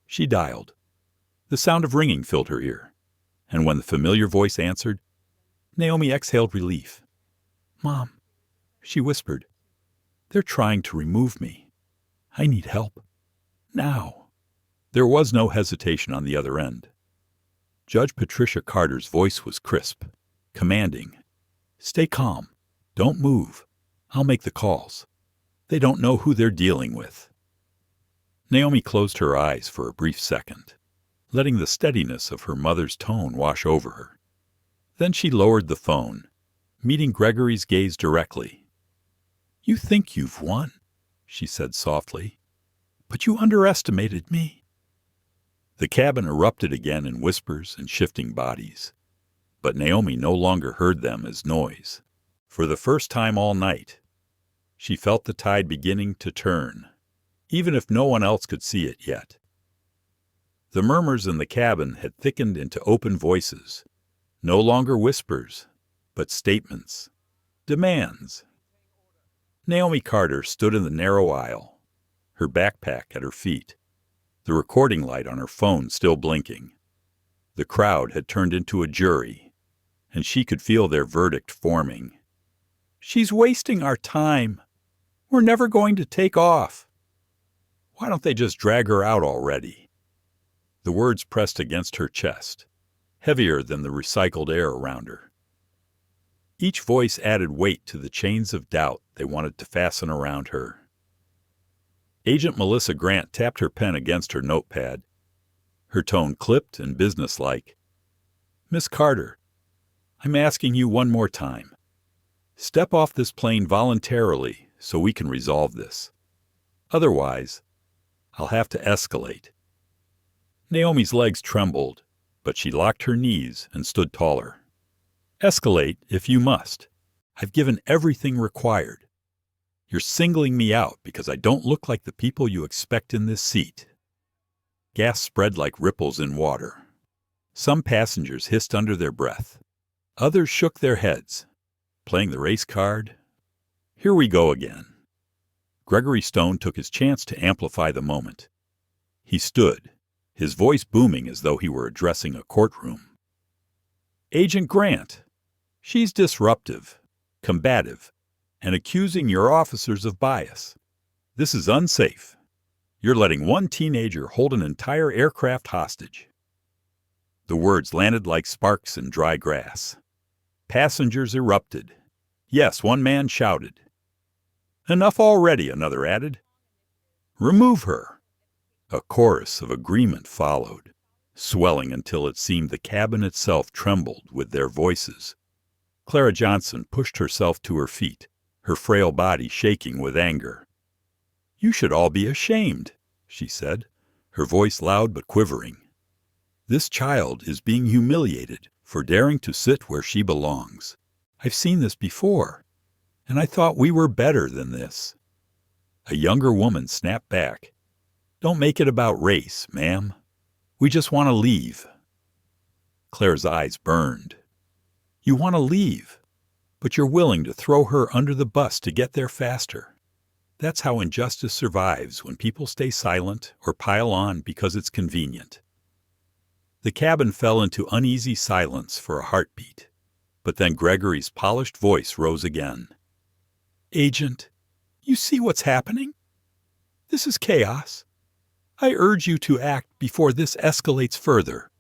she dialed. The sound of ringing filled her ear, and when the familiar voice answered, Naomi exhaled relief. "Mom," she whispered, "they're trying to remove me. I need help. Now." There was no hesitation on the other end. Judge Patricia Carter's voice was crisp, commanding. "Stay calm. Don't move. I'll make the calls. They don't know who they're dealing with." Naomi closed her eyes for a brief second, letting the steadiness of her mother's tone wash over her. Then she lowered the phone, meeting Gregory's gaze directly. "You think you've won," she said softly, "but you underestimated me." The cabin erupted again in whispers and shifting bodies, but Naomi no longer heard them as noise. For the first time all night, she felt the tide beginning to turn, even if no one else could see it yet. The murmurs in the cabin had thickened into open voices, no longer whispers, but statements, demands. Naomi Carter stood in the narrow aisle, her backpack at her feet, the recording light on her phone still blinking. The crowd had turned into a jury, and she could feel their verdict forming. "She's wasting our time. We're never going to take off. Why don't they just drag her out already?" The words pressed against her chest, heavier than the recycled air around her. Each voice added weight to the chains of doubt they wanted to fasten around her. Agent Melissa Grant tapped her pen against her notepad, her tone clipped and businesslike. "Miss Carter, I'm asking you one more time. Step off this plane voluntarily so we can resolve this. Otherwise, I'll have to escalate." Naomi's legs trembled, but she locked her knees and stood taller. "Escalate if you must. I've given everything required. You're singling me out because I don't look like the people you expect in this seat." Gas spread like ripples in water. Some passengers hissed under their breath. Others shook their heads, playing the race card. Here we go again. Gregory Stone took his chance to amplify the moment. He stood, his voice booming as though he were addressing a courtroom. "Agent Grant, she's disruptive, combative, and accusing your officers of bias. This is unsafe. You're letting one teenager hold an entire aircraft hostage." The words landed like sparks in dry grass. Passengers erupted. Yes, one man shouted. "Enough already," another added. "Remove her." A chorus of agreement followed, swelling until it seemed the cabin itself trembled with their voices. Clara Johnson pushed herself to her feet, her frail body shaking with anger. "You should all be ashamed," she said, her voice loud but quivering. "This child is being humiliated for daring to sit where she belongs. I've seen this before, and I thought we were better than this." A younger woman snapped back. "Don't make it about race, ma'am. We just want to leave." Claire's eyes burned. "You want to leave, but you're willing to throw her under the bus to get there faster. That's how injustice survives when people stay silent or pile on because it's convenient. The cabin fell into uneasy silence for a heartbeat, but then Gregory's polished voice rose again. "Agent, you see what's happening? This is chaos. I urge you to act before this escalates further."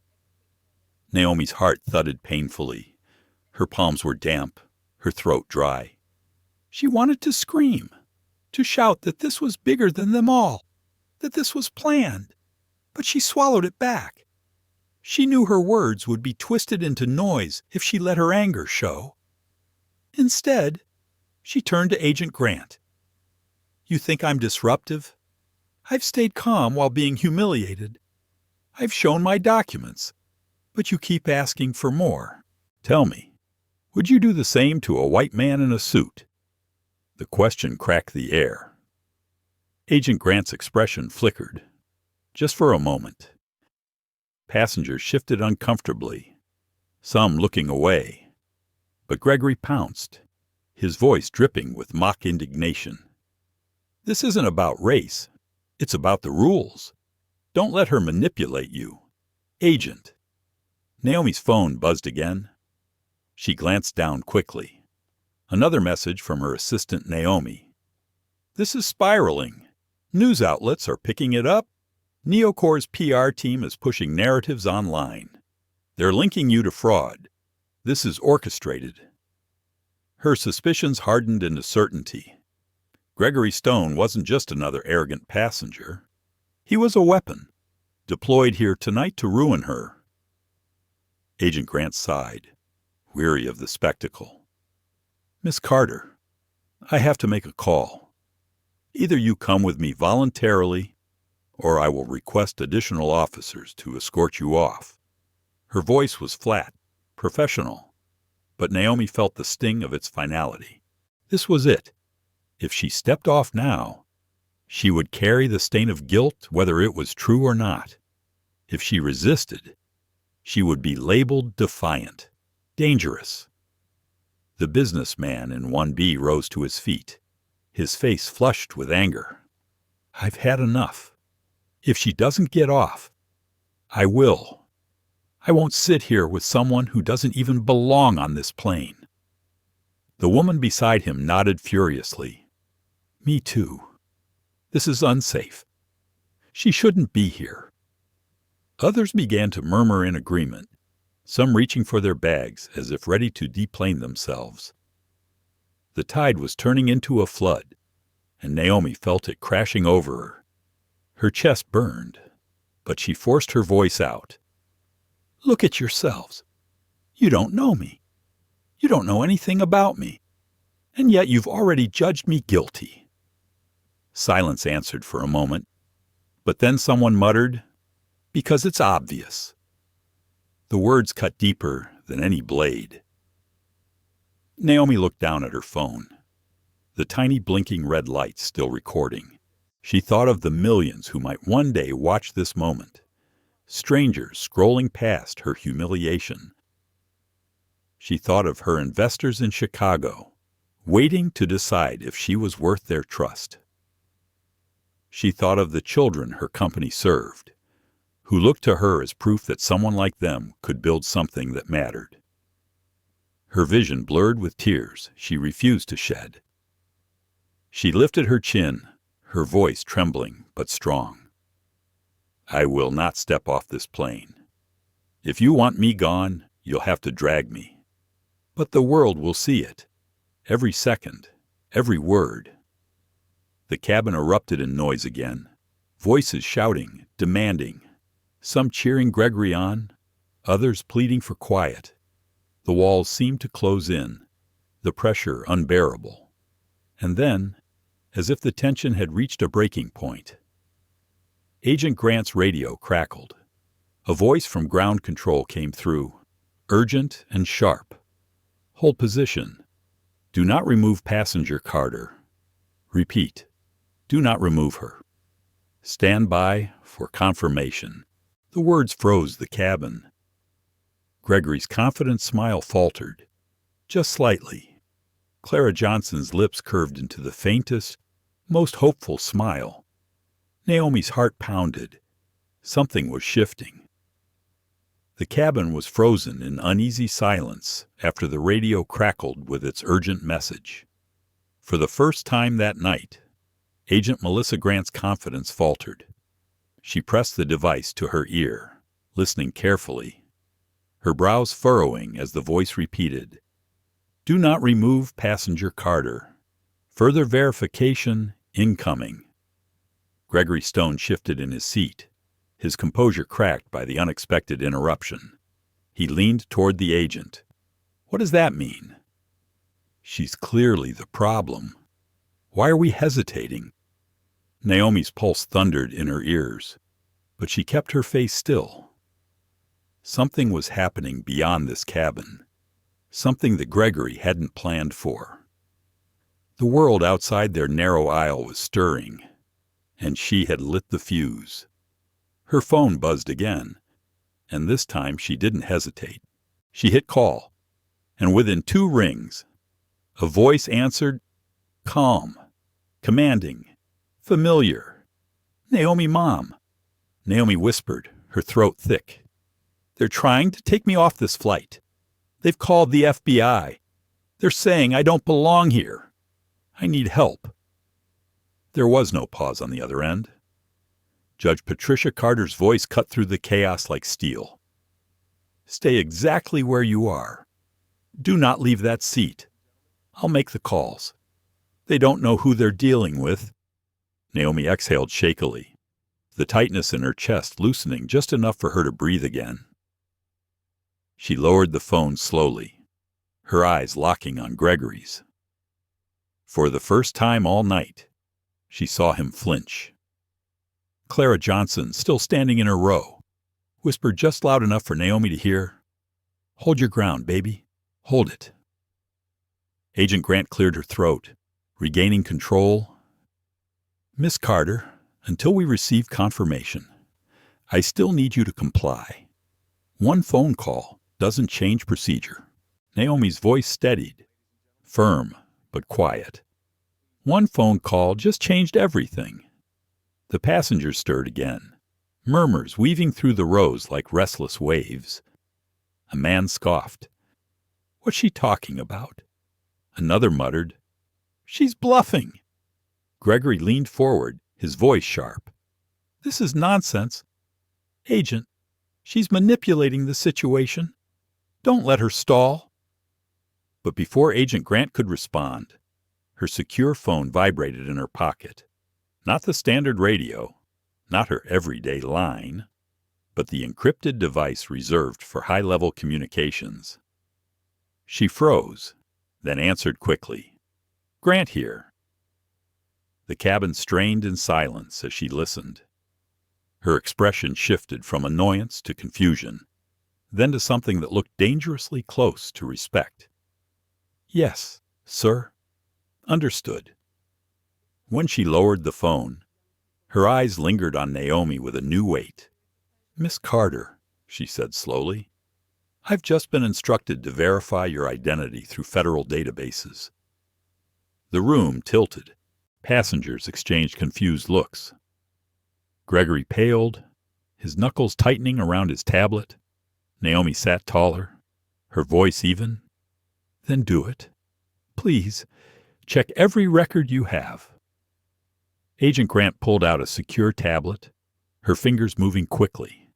Naomi's heart thudded painfully. Her palms were damp, her throat dry. She wanted to scream, to shout that this was bigger than them all, that this was planned, but she swallowed it back. She knew her words would be twisted into noise if she let her anger show. Instead, she turned to Agent Grant. "You think I'm disruptive? I've stayed calm while being humiliated. I've shown my documents, but you keep asking for more. Tell me, would you do the same to a white man in a suit?" The question cracked the air. Agent Grant's expression flickered, just for a moment. Passengers shifted uncomfortably, some looking away. But Gregory pounced, his voice dripping with mock indignation. "This isn't about race. It's about the rules. Don't let her manipulate you. Agent." Naomi's phone buzzed again. She glanced down quickly. Another message from her assistant Naomi. "This is spiraling. News outlets are picking it up. Neocor's PR team is pushing narratives online. They're linking you to fraud. This is orchestrated." Her suspicions hardened into certainty. Gregory Stone wasn't just another arrogant passenger. He was a weapon, deployed here tonight to ruin her. Agent Grant sighed, weary of the spectacle. "Miss Carter, I have to make a call. Either you come with me voluntarily, or I will request additional officers to escort you off." Her voice was flat, professional, but Naomi felt the sting of its finality. This was it. If she stepped off now, she would carry the stain of guilt whether it was true or not. If she resisted, she would be labeled defiant, dangerous. The businessman in 1B rose to his feet, his face flushed with anger. "I've had enough. If she doesn't get off, I will. I won't sit here with someone who doesn't even belong on this plane." The woman beside him nodded furiously. "Me too. This is unsafe. She shouldn't be here." Others began to murmur in agreement, some reaching for their bags as if ready to deplane themselves. The tide was turning into a flood, and Naomi felt it crashing over her. Her chest burned, but she forced her voice out. "Look at yourselves. You don't know me. You don't know anything about me. And yet you've already judged me guilty." Silence answered for a moment, but then someone muttered, "Because it's obvious." The words cut deeper than any blade. Naomi looked down at her phone, the tiny blinking red light still recording. She thought of the millions who might one day watch this moment, strangers scrolling past her humiliation. She thought of her investors in Chicago, waiting to decide if she was worth their trust. She thought of the children her company served, who looked to her as proof that someone like them could build something that mattered. Her vision blurred with tears she refused to shed. She lifted her chin, her voice trembling but strong. "I will not step off this plane. If you want me gone, you'll have to drag me. But the world will see it. Every second, every word." The cabin erupted in noise again, voices shouting, demanding, some cheering Gregory on, others pleading for quiet. The walls seemed to close in, the pressure unbearable. And then, as if the tension had reached a breaking point, Agent Grant's radio crackled. A voice from ground control came through, urgent and sharp. "Hold position. Do not remove passenger Carter. Repeat, do not remove her. Stand by for confirmation." The words froze the cabin. Gregory's confident smile faltered, just slightly. Clara Johnson's lips curved into the faintest, most hopeful smile. Naomi's heart pounded. Something was shifting. The cabin was frozen in uneasy silence after the radio crackled with its urgent message. For the first time that night, Agent Melissa Grant's confidence faltered. She pressed the device to her ear, listening carefully, her brows furrowing as the voice repeated, "Do not remove passenger Carter. Further verification incoming." Gregory Stone shifted in his seat, his composure cracked by the unexpected interruption. He leaned toward the agent. "What does that mean?" "She's clearly the problem. Why are we hesitating?" Naomi's pulse thundered in her ears, but she kept her face still. Something was happening beyond this cabin, something that Gregory hadn't planned for. The world outside their narrow aisle was stirring, and she had lit the fuse. Her phone buzzed again, and this time she didn't hesitate. She hit call, and within 2 rings, a voice answered, calm, commanding, familiar. "Naomi, Mom." Naomi whispered, her throat thick. "They're trying to take me off this flight. They've called the FBI. They're saying I don't belong here. I need help." There was no pause on the other end. Judge Patricia Carter's voice cut through the chaos like steel. "Stay exactly where you are. Do not leave that seat. I'll make the calls. They don't know who they're dealing with." Naomi exhaled shakily, the tightness in her chest loosening just enough for her to breathe again. She lowered the phone slowly, her eyes locking on Gregory's. For the first time all night, she saw him flinch. Clara Johnson, still standing in her row, whispered just loud enough for Naomi to hear, "Hold your ground, baby. Hold it." Agent Grant cleared her throat, regaining control. "Miss Carter, until we receive confirmation, I still need you to comply. One phone call doesn't change procedure." Naomi's voice steadied, firm but quiet. One phone call just changed everything. The passengers stirred again, murmurs weaving through the rows like restless waves. A man scoffed. "What's she talking about?" Another muttered, "She's bluffing." Gregory leaned forward, his voice sharp. "This is nonsense. Agent, she's manipulating the situation. Don't let her stall." But before Agent Grant could respond, her secure phone vibrated in her pocket. Not the standard radio, not her everyday line, but the encrypted device reserved for high-level communications. She froze, then answered quickly, "Grant here." The cabin strained in silence as she listened. Her expression shifted from annoyance to confusion, then to something that looked dangerously close to respect. "Yes, sir. Understood." When she lowered the phone, her eyes lingered on Naomi with a new weight. "Miss Carter," she said slowly, "I've just been instructed to verify your identity through federal databases." The room tilted. Passengers exchanged confused looks. Gregory paled, his knuckles tightening around his tablet. Naomi sat taller, her voice even. "Then do it. Please, check every record you have." Agent Grant pulled out a secure tablet, her fingers moving quickly.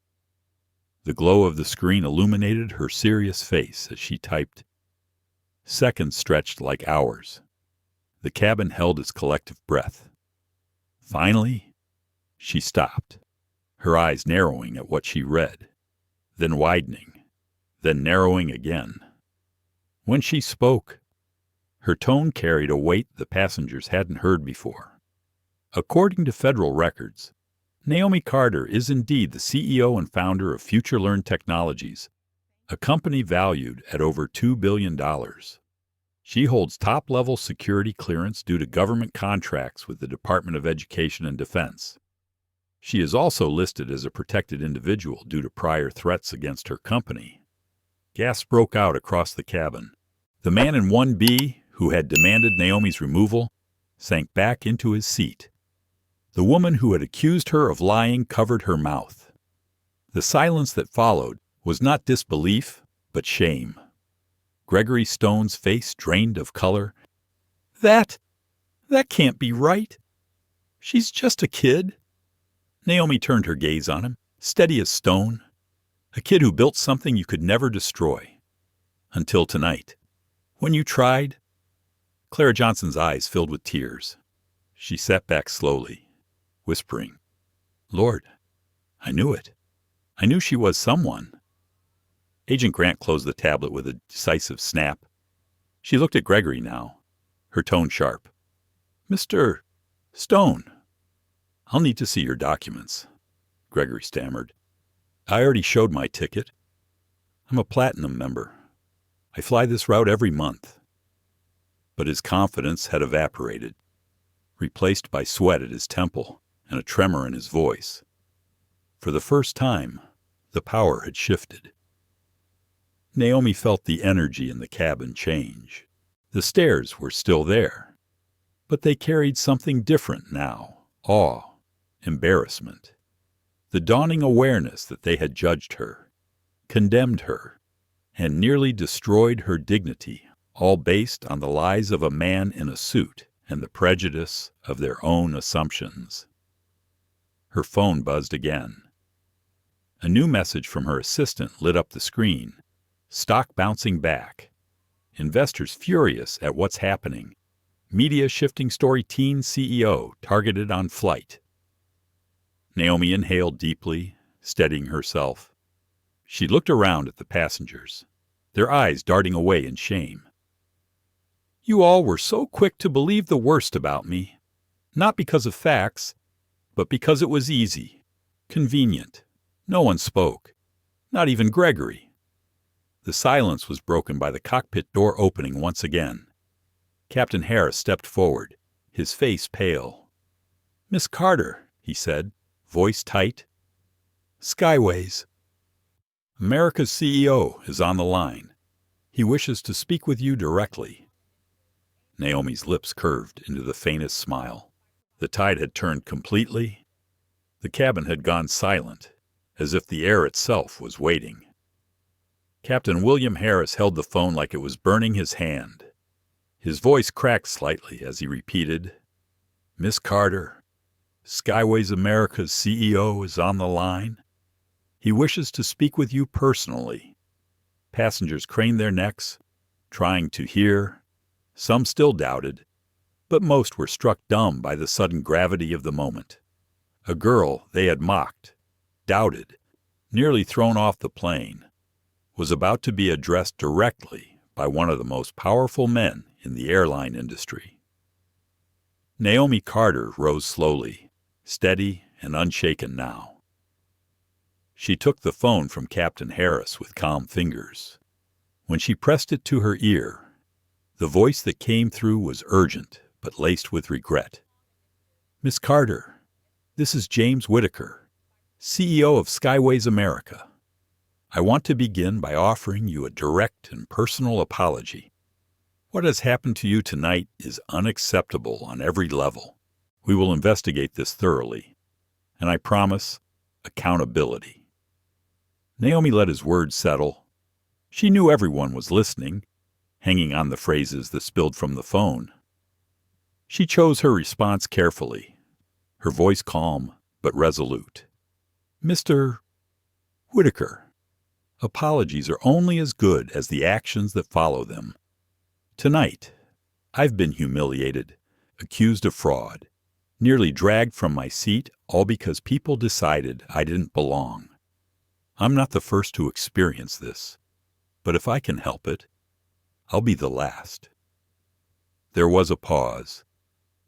The glow of the screen illuminated her serious face as she typed. Seconds stretched like hours. The cabin held its collective breath. Finally, she stopped, her eyes narrowing at what she read, then widening, then narrowing again. When she spoke, her tone carried a weight the passengers hadn't heard before. According to federal records, Naomi Carter is indeed the CEO and founder of FutureLearn Technologies, a company valued at over $2 billion. She holds top-level security clearance due to government contracts with the Department of Education and Defense. She is also listed as a protected individual due to prior threats against her company. Gasps broke out across the cabin. The man in 1B, who had demanded Naomi's removal, sank back into his seat. The woman who had accused her of lying covered her mouth. The silence that followed was not disbelief, but shame. Gregory Stone's face drained of color. That can't be right. She's just a kid. Naomi turned her gaze on him, steady as stone. A kid who built something you could never destroy. Until tonight. When you tried. Clara Johnson's eyes filled with tears. She sat back slowly, whispering, Lord, I knew it. I knew she was someone. Agent Grant closed the tablet with a decisive snap. She looked at Gregory now, her tone sharp. Mr. Stone. I'll need to see your documents, Gregory stammered. I already showed my ticket. I'm a platinum member. I fly this route every month. But his confidence had evaporated, replaced by sweat at his temple and a tremor in his voice. For the first time, the power had shifted. Naomi felt the energy in the cabin change. The stairs were still there, but they carried something different now. Awe, embarrassment. The dawning awareness that they had judged her, condemned her, and nearly destroyed her dignity, all based on the lies of a man in a suit and the prejudice of their own assumptions. Her phone buzzed again. A new message from her assistant lit up the screen. Stock bouncing back. Investors furious at what's happening. Media shifting story teen CEO targeted on flight. Naomi inhaled deeply, steadying herself. She looked around at the passengers, their eyes darting away in shame. You all were so quick to believe the worst about me, not because of facts, but because it was easy, convenient. No one spoke, not even Gregory. The silence was broken by the cockpit door opening once again. Captain Harris stepped forward, his face pale. Miss Carter, he said, voice tight. Skyways. America's CEO is on the line. He wishes to speak with you directly. Naomi's lips curved into the faintest smile. The tide had turned completely. The cabin had gone silent, as if the air itself was waiting. Captain William Harris held the phone like it was burning his hand. His voice cracked slightly as he repeated, Miss Carter, Skyways America's CEO is on the line. He wishes to speak with you personally. Passengers craned their necks, trying to hear. Some still doubted, but most were struck dumb by the sudden gravity of the moment. A girl they had mocked, doubted, nearly thrown off the plane, was about to be addressed directly by one of the most powerful men in the airline industry. Naomi Carter rose slowly, steady and unshaken now. She took the phone from Captain Harris with calm fingers. When she pressed it to her ear, the voice that came through was urgent but laced with regret. Miss Carter, this is James Whitaker, CEO of Skyways America. I want to begin by offering you a direct and personal apology. What has happened to you tonight is unacceptable on every level. We will investigate this thoroughly, and I promise accountability. Naomi let his words settle. She knew everyone was listening, hanging on the phrases that spilled from the phone. She chose her response carefully, her voice calm but resolute. Mr. Whitaker, apologies are only as good as the actions that follow them. Tonight, I've been humiliated, accused of fraud, nearly dragged from my seat, all because people decided I didn't belong. I'm not the first to experience this, but if I can help it, I'll be the last. There was a pause.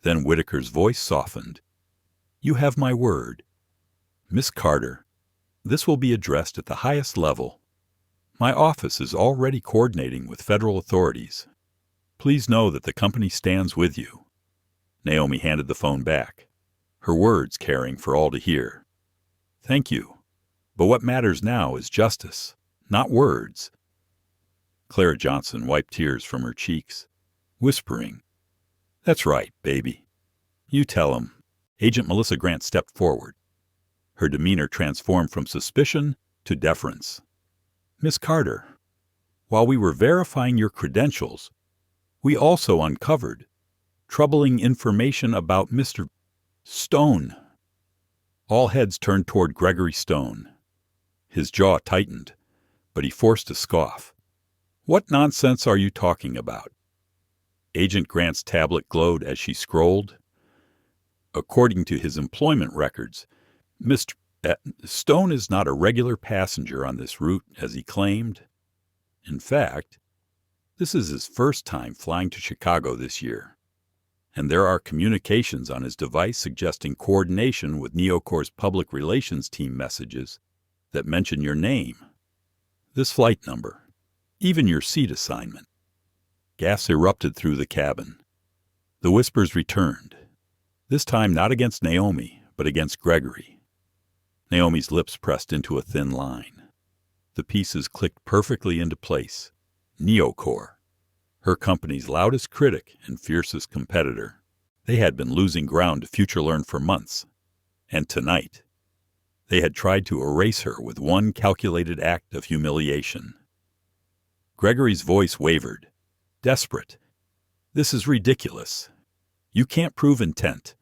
Then Whitaker's voice softened. You have my word. Miss Carter, this will be addressed at the highest level. My office is already coordinating with federal authorities. Please know that the company stands with you. Naomi handed the phone back, her words carrying for all to hear. Thank you. But what matters now is justice, not words. Clara Johnson wiped tears from her cheeks, whispering, That's right, baby. You tell him. Agent Melissa Grant stepped forward. Her demeanor transformed from suspicion to deference. Miss Carter, while we were verifying your credentials, we also uncovered troubling information about Mr. Stone. All heads turned toward Gregory Stone. His jaw tightened, but he forced a scoff. What nonsense are you talking about? Agent Grant's tablet glowed as she scrolled. According to his employment records, Mr. Stone is not a regular passenger on this route, as he claimed. In fact, this is his first time flying to Chicago this year, and there are communications on his device suggesting coordination with Neocor's public relations team messages that mention your name, this flight number, even your seat assignment. Gas erupted through the cabin. The whispers returned, this time not against Naomi, but against Gregory. Naomi's lips pressed into a thin line. The pieces clicked perfectly into place. Neocor, her company's loudest critic and fiercest competitor. They had been losing ground to FutureLearn for months. And tonight, they had tried to erase her with one calculated act of humiliation. Gregory's voice wavered. Desperate. This is ridiculous. You can't prove intent.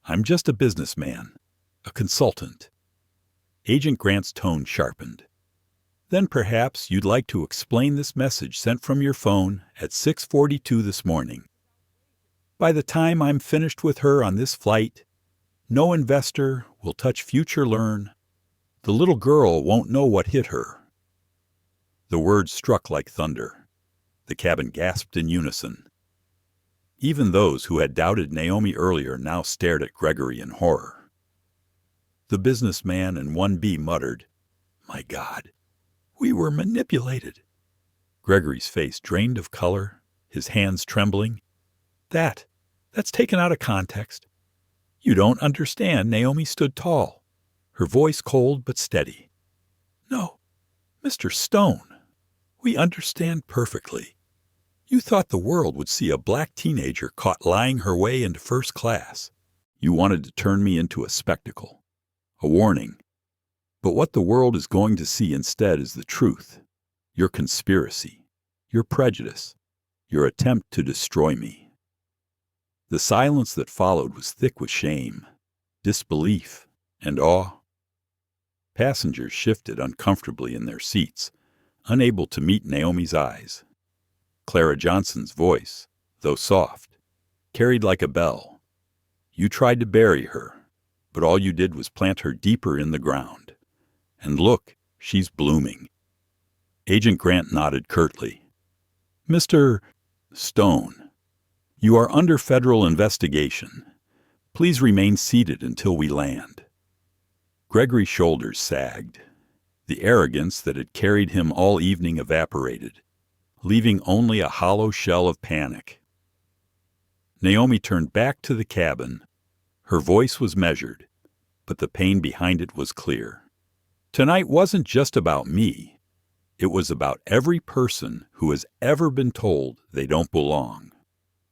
I'm just a businessman, a consultant. Agent Grant's tone sharpened. Then perhaps you'd like to explain this message sent from your phone at 6:42 this morning. By the time I'm finished with her on this flight, no investor will touch FutureLearn. The little girl won't know what hit her. The words struck like thunder. The cabin gasped in unison. Even those who had doubted Naomi earlier now stared at Gregory in horror. The businessman in 1B muttered, "My God, we were manipulated." Gregory's face drained of color, his hands trembling. That's taken out of context. You don't understand. Naomi stood tall, her voice cold but steady. No, Mr. Stone, we understand perfectly. You thought the world would see a black teenager caught lying her way into first class. You wanted to turn me into a spectacle, a warning. But what the world is going to see instead is the truth, your conspiracy, your prejudice, your attempt to destroy me. The silence that followed was thick with shame, disbelief, and awe. Passengers shifted uncomfortably in their seats, unable to meet Naomi's eyes. Clara Johnson's voice, though soft, carried like a bell. You tried to bury her, but all you did was plant her deeper in the ground. And look, she's blooming. Agent Grant nodded curtly. Mr. Stone, you are under federal investigation. Please remain seated until we land. Gregory's shoulders sagged. The arrogance that had carried him all evening evaporated, leaving only a hollow shell of panic. Naomi turned back to the cabin. Her voice was measured, but the pain behind it was clear. Tonight wasn't just about me. It was about every person who has ever been told they don't belong.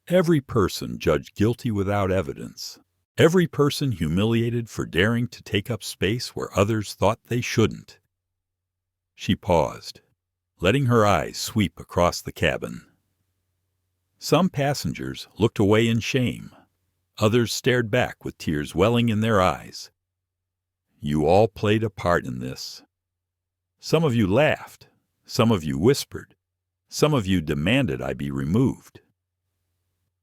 Every person judged guilty without evidence. Every person humiliated for daring to take up space where others thought they shouldn't. She paused, letting her eyes sweep across the cabin. Some passengers looked away in shame. Others stared back with tears welling in their eyes. You all played a part in this. Some of you laughed. Some of you whispered. Some of you demanded I be removed.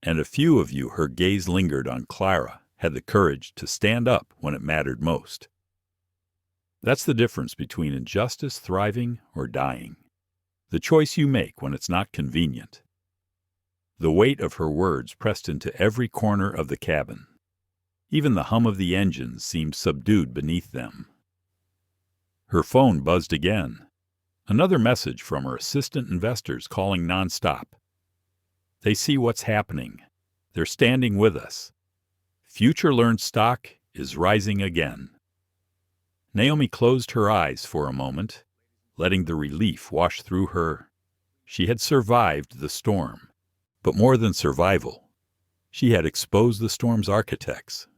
And a few of you, her gaze lingered on Clara, had the courage to stand up when it mattered most. That's the difference between injustice thriving or dying. The choice you make when it's not convenient. The weight of her words pressed into every corner of the cabin. Even the hum of the engines seemed subdued beneath them. Her phone buzzed again. Another message from her assistant investors calling nonstop. They see what's happening. They're standing with us. FutureLearn stock is rising again. Naomi closed her eyes for a moment, letting the relief wash through her. She had survived the storm, but more than survival, She had exposed the storm's architects.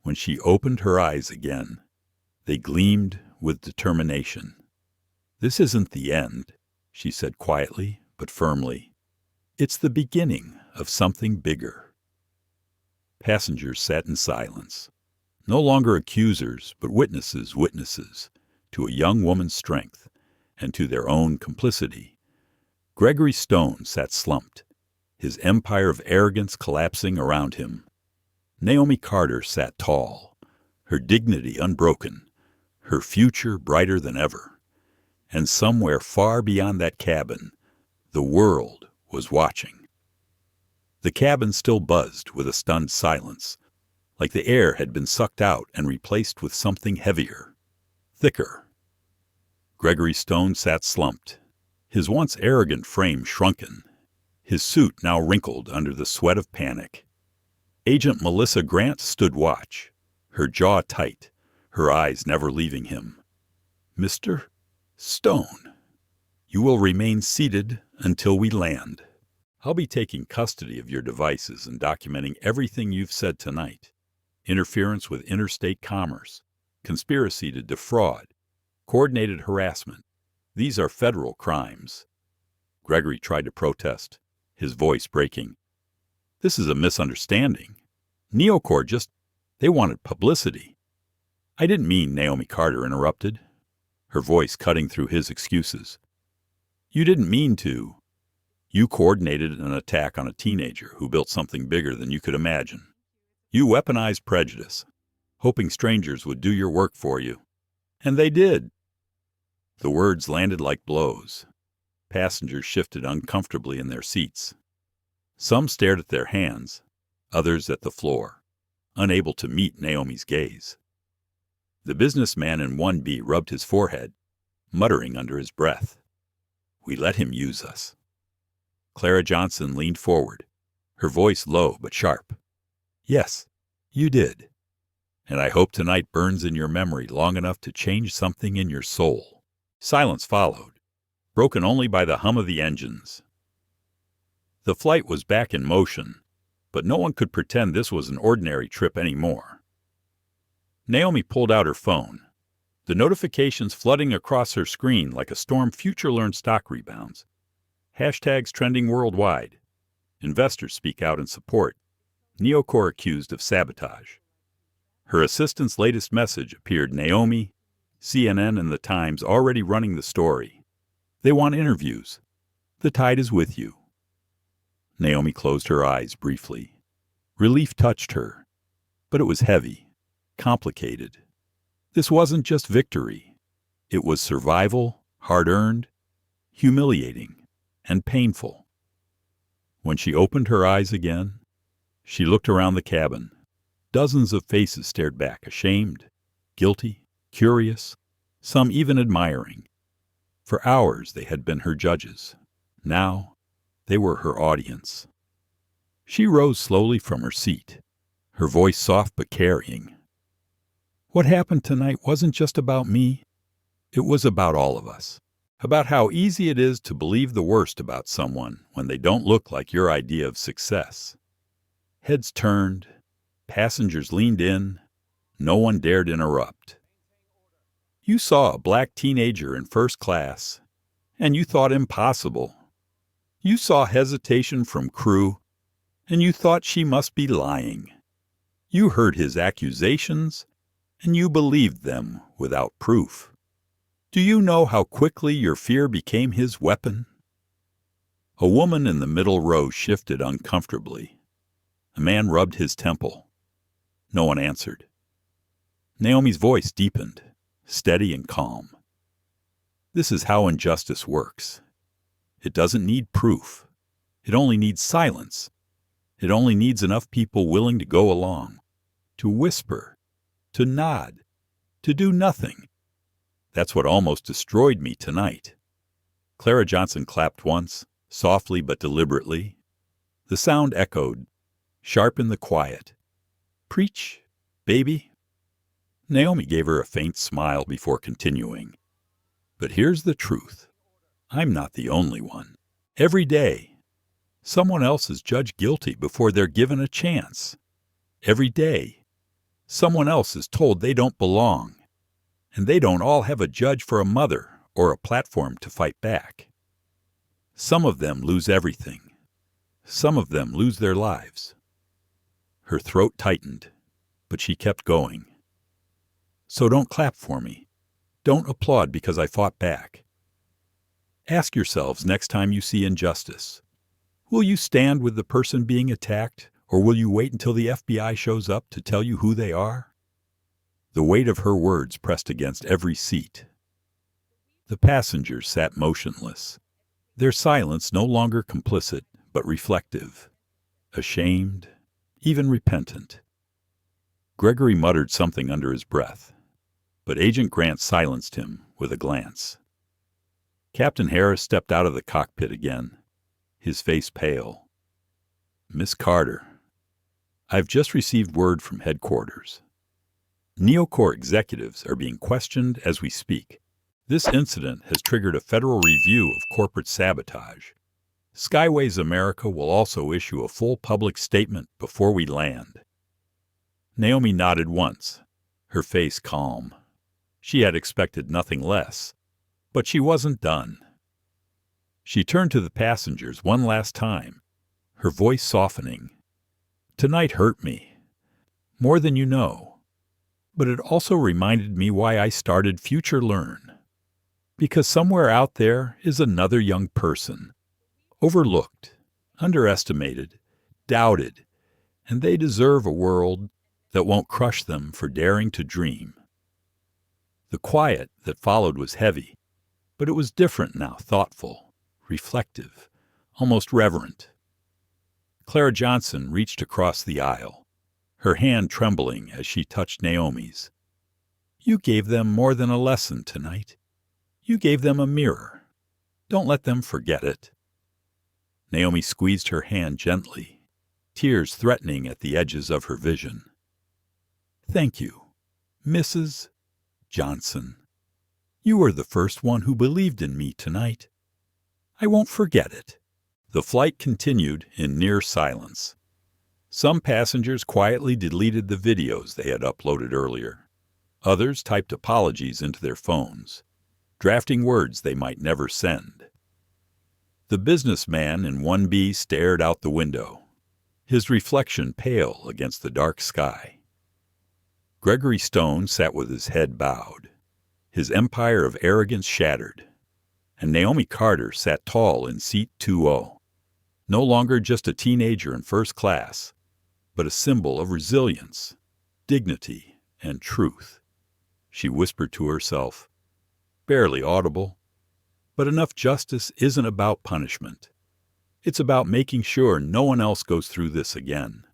When she opened her eyes again, they gleamed with determination. "This isn't the end," she said quietly but firmly. "It's the beginning of something bigger." Passengers sat in silence, no longer accusers, but witnesses to a young woman's strength and to their own complicity. Gregory Stone sat slumped, his empire of arrogance collapsing around him. Naomi Carter sat tall, her dignity unbroken, her future brighter than ever. And somewhere far beyond that cabin, the world was watching. The cabin still buzzed with a stunned silence, like the air had been sucked out and replaced with something heavier, thicker. Gregory Stone sat slumped, his once arrogant frame shrunken, his suit now wrinkled under the sweat of panic. Agent Melissa Grant stood watch, her jaw tight, her eyes never leaving him. "Mr. Stone, you will remain seated until we land. I'll be taking custody of your devices and documenting everything you've said tonight. Interference with interstate commerce, conspiracy to defraud, coordinated harassment. These are federal crimes." Gregory tried to protest, his voice breaking. "This is a misunderstanding. Neocorp they wanted publicity." "I didn't mean," Naomi Carter interrupted, her voice cutting through his excuses. "You didn't mean to. You coordinated an attack on a teenager who built something bigger than you could imagine. You weaponized prejudice, hoping strangers would do your work for you. And they did." The words landed like blows. Passengers shifted uncomfortably in their seats. Some stared at their hands, others at the floor, unable to meet Naomi's gaze. The businessman in 1B rubbed his forehead, muttering under his breath. "We let him use us." Clara Johnson leaned forward, her voice low but sharp. "Yes, you did. And I hope tonight burns in your memory long enough to change something in your soul." Silence followed, broken only by the hum of the engines. The flight was back in motion, but no one could pretend this was an ordinary trip anymore. Naomi pulled out her phone, the notifications flooding across her screen like a storm. Future learned stock rebounds. Hashtags trending worldwide. Investors speak out in support. Neocorp accused of sabotage. Her assistant's latest message appeared: Naomi, CNN and The Times already running the story. They want interviews. The tide is with you. Naomi closed her eyes briefly. Relief touched her, but it was heavy, complicated. This wasn't just victory. It was survival, hard-earned, humiliating, and painful. When she opened her eyes again, she looked around the cabin. Dozens of faces stared back, ashamed, guilty, curious, some even admiring. For hours they had been her judges. Now they were her audience. She rose slowly from her seat, her voice soft but carrying. What happened tonight wasn't just about me. It was about all of us. About how easy it is to believe the worst about someone when they don't look like your idea of success. Heads turned, passengers leaned in, no one dared interrupt. You saw a black teenager in first class, and you thought impossible. You saw hesitation from crew, and you thought she must be lying. You heard his accusations, and you believed them without proof. Do you know how quickly your fear became his weapon? A woman in the middle row shifted uncomfortably. A man rubbed his temple. No one answered. Naomi's voice deepened, steady and calm. This is how injustice works. It doesn't need proof. It only needs silence. It only needs enough people willing to go along, to whisper, to nod, to do nothing. That's what almost destroyed me tonight. Clara Johnson clapped once, softly but deliberately. The sound echoed, sharp in the quiet. Preach, baby. Naomi gave her a faint smile before continuing. But here's the truth. I'm not the only one. Every day, Someone else is judged guilty before they're given a chance. Every day, someone else is told they don't belong, and they don't all have a judge for a mother or a platform to fight back. Some of them lose everything. Some of them lose their lives. Her throat tightened, but she kept going. So don't clap for me. Don't applaud because I fought back. Ask yourselves next time you see injustice, will you stand with the person being attacked, or will you wait until the FBI shows up to tell you who they are? The weight of her words pressed against every seat. The passengers sat motionless, their silence no longer complicit, but reflective, ashamed, even repentant. Gregory muttered something under his breath, but Agent Grant silenced him with a glance. Captain Harris stepped out of the cockpit again, his face pale. Miss Carter, I've just received word from headquarters. Neocorps executives are being questioned as we speak. This incident has triggered a federal review of corporate sabotage. Skyways America will also issue a full public statement before we land. Naomi nodded once, her face calm. She had expected nothing less, but she wasn't done. She turned to the passengers one last time, her voice softening. Tonight hurt me, more than you know, but it also reminded me why I started Future Learn. Because somewhere out there is another young person, overlooked, underestimated, doubted, and they deserve a world that won't crush them for daring to dream. The quiet that followed was heavy, but it was different now, thoughtful, reflective, almost reverent. Clara Johnson reached across the aisle, her hand trembling as she touched Naomi's. You gave them more than a lesson tonight. You gave them a mirror. Don't let them forget it. Naomi squeezed her hand gently, tears threatening at the edges of her vision. Thank you, Mrs. Johnson. You were the first one who believed in me tonight. I won't forget it. The flight continued in near silence. Some passengers quietly deleted the videos they had uploaded earlier. Others typed apologies into their phones, drafting words they might never send. The businessman in 1B stared out the window, his reflection pale against the dark sky. Gregory Stone sat with his head bowed, his empire of arrogance shattered, and Naomi Carter sat tall in seat 2O, no longer just a teenager in first class, but a symbol of resilience, dignity, and truth. She whispered to herself, barely audible, but enough justice isn't about punishment. It's about making sure no one else goes through this again.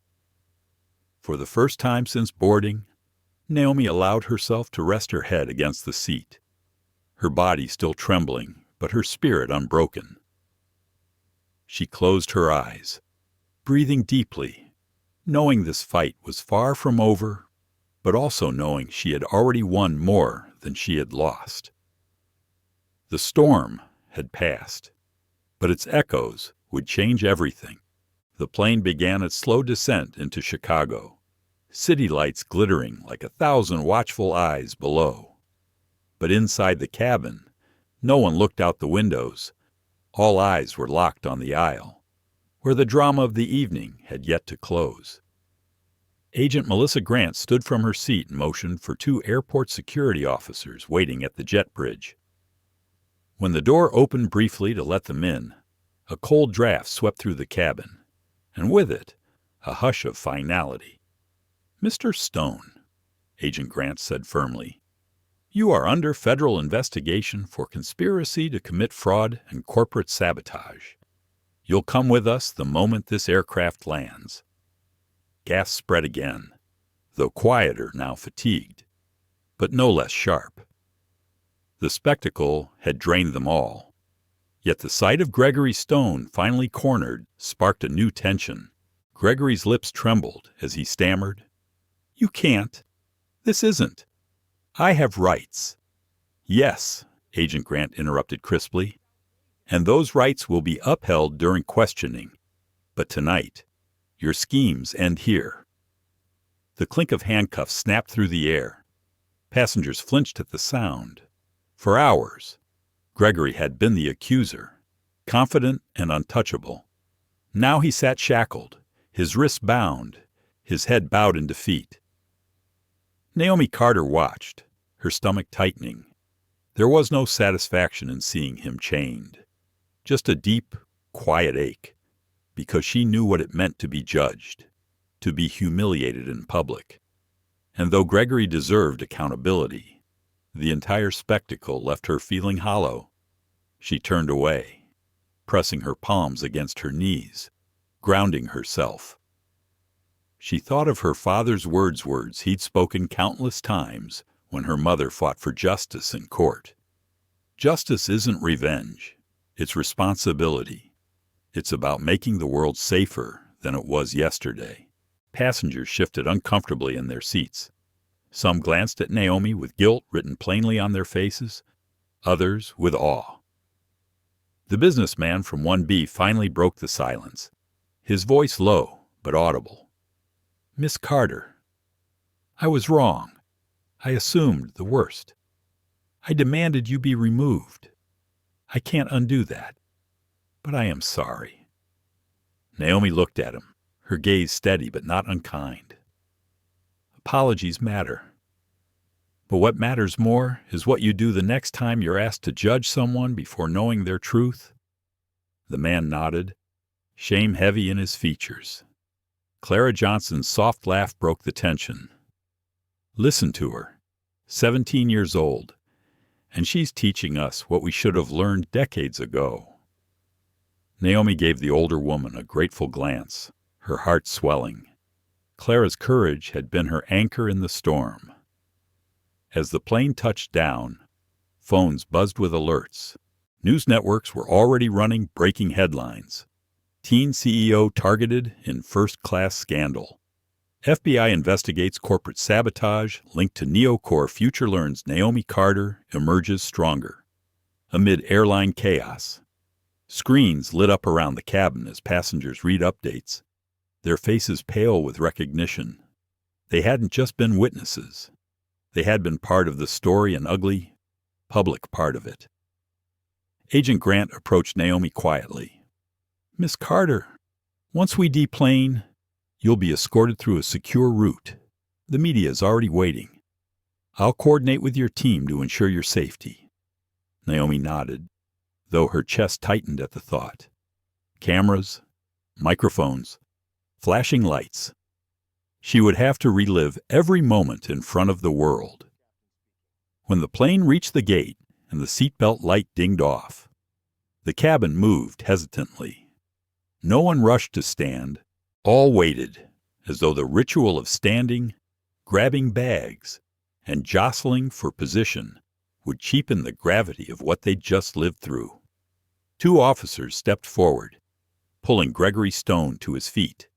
For the first time since boarding, Naomi allowed herself to rest her head against the seat, her body still trembling, but her spirit unbroken. She closed her eyes, breathing deeply, knowing this fight was far from over, but also knowing she had already won more than she had lost. The storm had passed, but its echoes would change everything. The plane began its slow descent into Chicago, city lights glittering like 1,000 watchful eyes below. But inside the cabin, no one looked out the windows. All eyes were locked on the aisle, where the drama of the evening had yet to close. Agent Melissa Grant stood from her seat and motioned for 2 airport security officers waiting at the jet bridge. When the door opened briefly to let them in, a cold draft swept through the cabin, and with it, a hush of finality. Mr. Stone, Agent Grant said firmly, you are under federal investigation for conspiracy to commit fraud and corporate sabotage. You'll come with us the moment this aircraft lands. Gasps spread again, though quieter now fatigued, but no less sharp. The spectacle had drained them all, yet the sight of Gregory Stone finally cornered sparked a new tension. Gregory's lips trembled as he stammered, You can't. This isn't. I have rights. Yes, Agent Grant interrupted crisply, and those rights will be upheld during questioning. But tonight, your schemes end here." The clink of handcuffs snapped through the air. Passengers flinched at the sound. For hours, Gregory had been the accuser, confident and untouchable. Now he sat shackled, his wrists bound, his head bowed in defeat. Naomi Carter watched, her stomach tightening. There was no satisfaction in seeing him chained, just a deep, quiet ache, because she knew what it meant to be judged, to be humiliated in public. And though Gregory deserved accountability, the entire spectacle left her feeling hollow. She turned away, pressing her palms against her knees, grounding herself. She thought of her father's words he'd spoken countless times when her mother fought for justice in court. Justice isn't revenge, it's responsibility. It's about making the world safer than it was yesterday. Passengers shifted uncomfortably in their seats. Some glanced at Naomi with guilt written plainly on their faces, others with awe. The businessman from 1B finally broke the silence, his voice low but audible. "Miss Carter, I was wrong. I assumed the worst. I demanded you be removed. I can't undo that, but I am sorry." Naomi looked at him, her gaze steady but not unkind. "Apologies matter. But what matters more is what you do the next time you're asked to judge someone before knowing their truth." The man nodded, shame heavy in his features. Clara Johnson's soft laugh broke the tension. "Listen to her, 17 years old, and she's teaching us what we should have learned decades ago." Naomi gave the older woman a grateful glance, her heart swelling. Clara's courage had been her anchor in the storm. As the plane touched down, phones buzzed with alerts. News networks were already running breaking headlines. Teen CEO targeted in first-class scandal. FBI investigates corporate sabotage linked to Neocorp. Future learns Naomi Carter emerges stronger. Amid airline chaos, screens lit up around the cabin as passengers read updates, their faces pale with recognition. They hadn't just been witnesses. They had been part of the story, an ugly, public part of it. Agent Grant approached Naomi quietly. "Miss Carter, once we deplane, you'll be escorted through a secure route. The media is already waiting. I'll coordinate with your team to ensure your safety." Naomi nodded, though her chest tightened at the thought. Cameras, microphones, flashing lights. She would have to relive every moment in front of the world. When the plane reached the gate and the seatbelt light dinged off, the cabin moved hesitantly. No one rushed to stand. All waited, as though the ritual of standing, grabbing bags, and jostling for position would cheapen the gravity of what they'd just lived through. Two officers stepped forward, pulling Gregory Stone to his feet.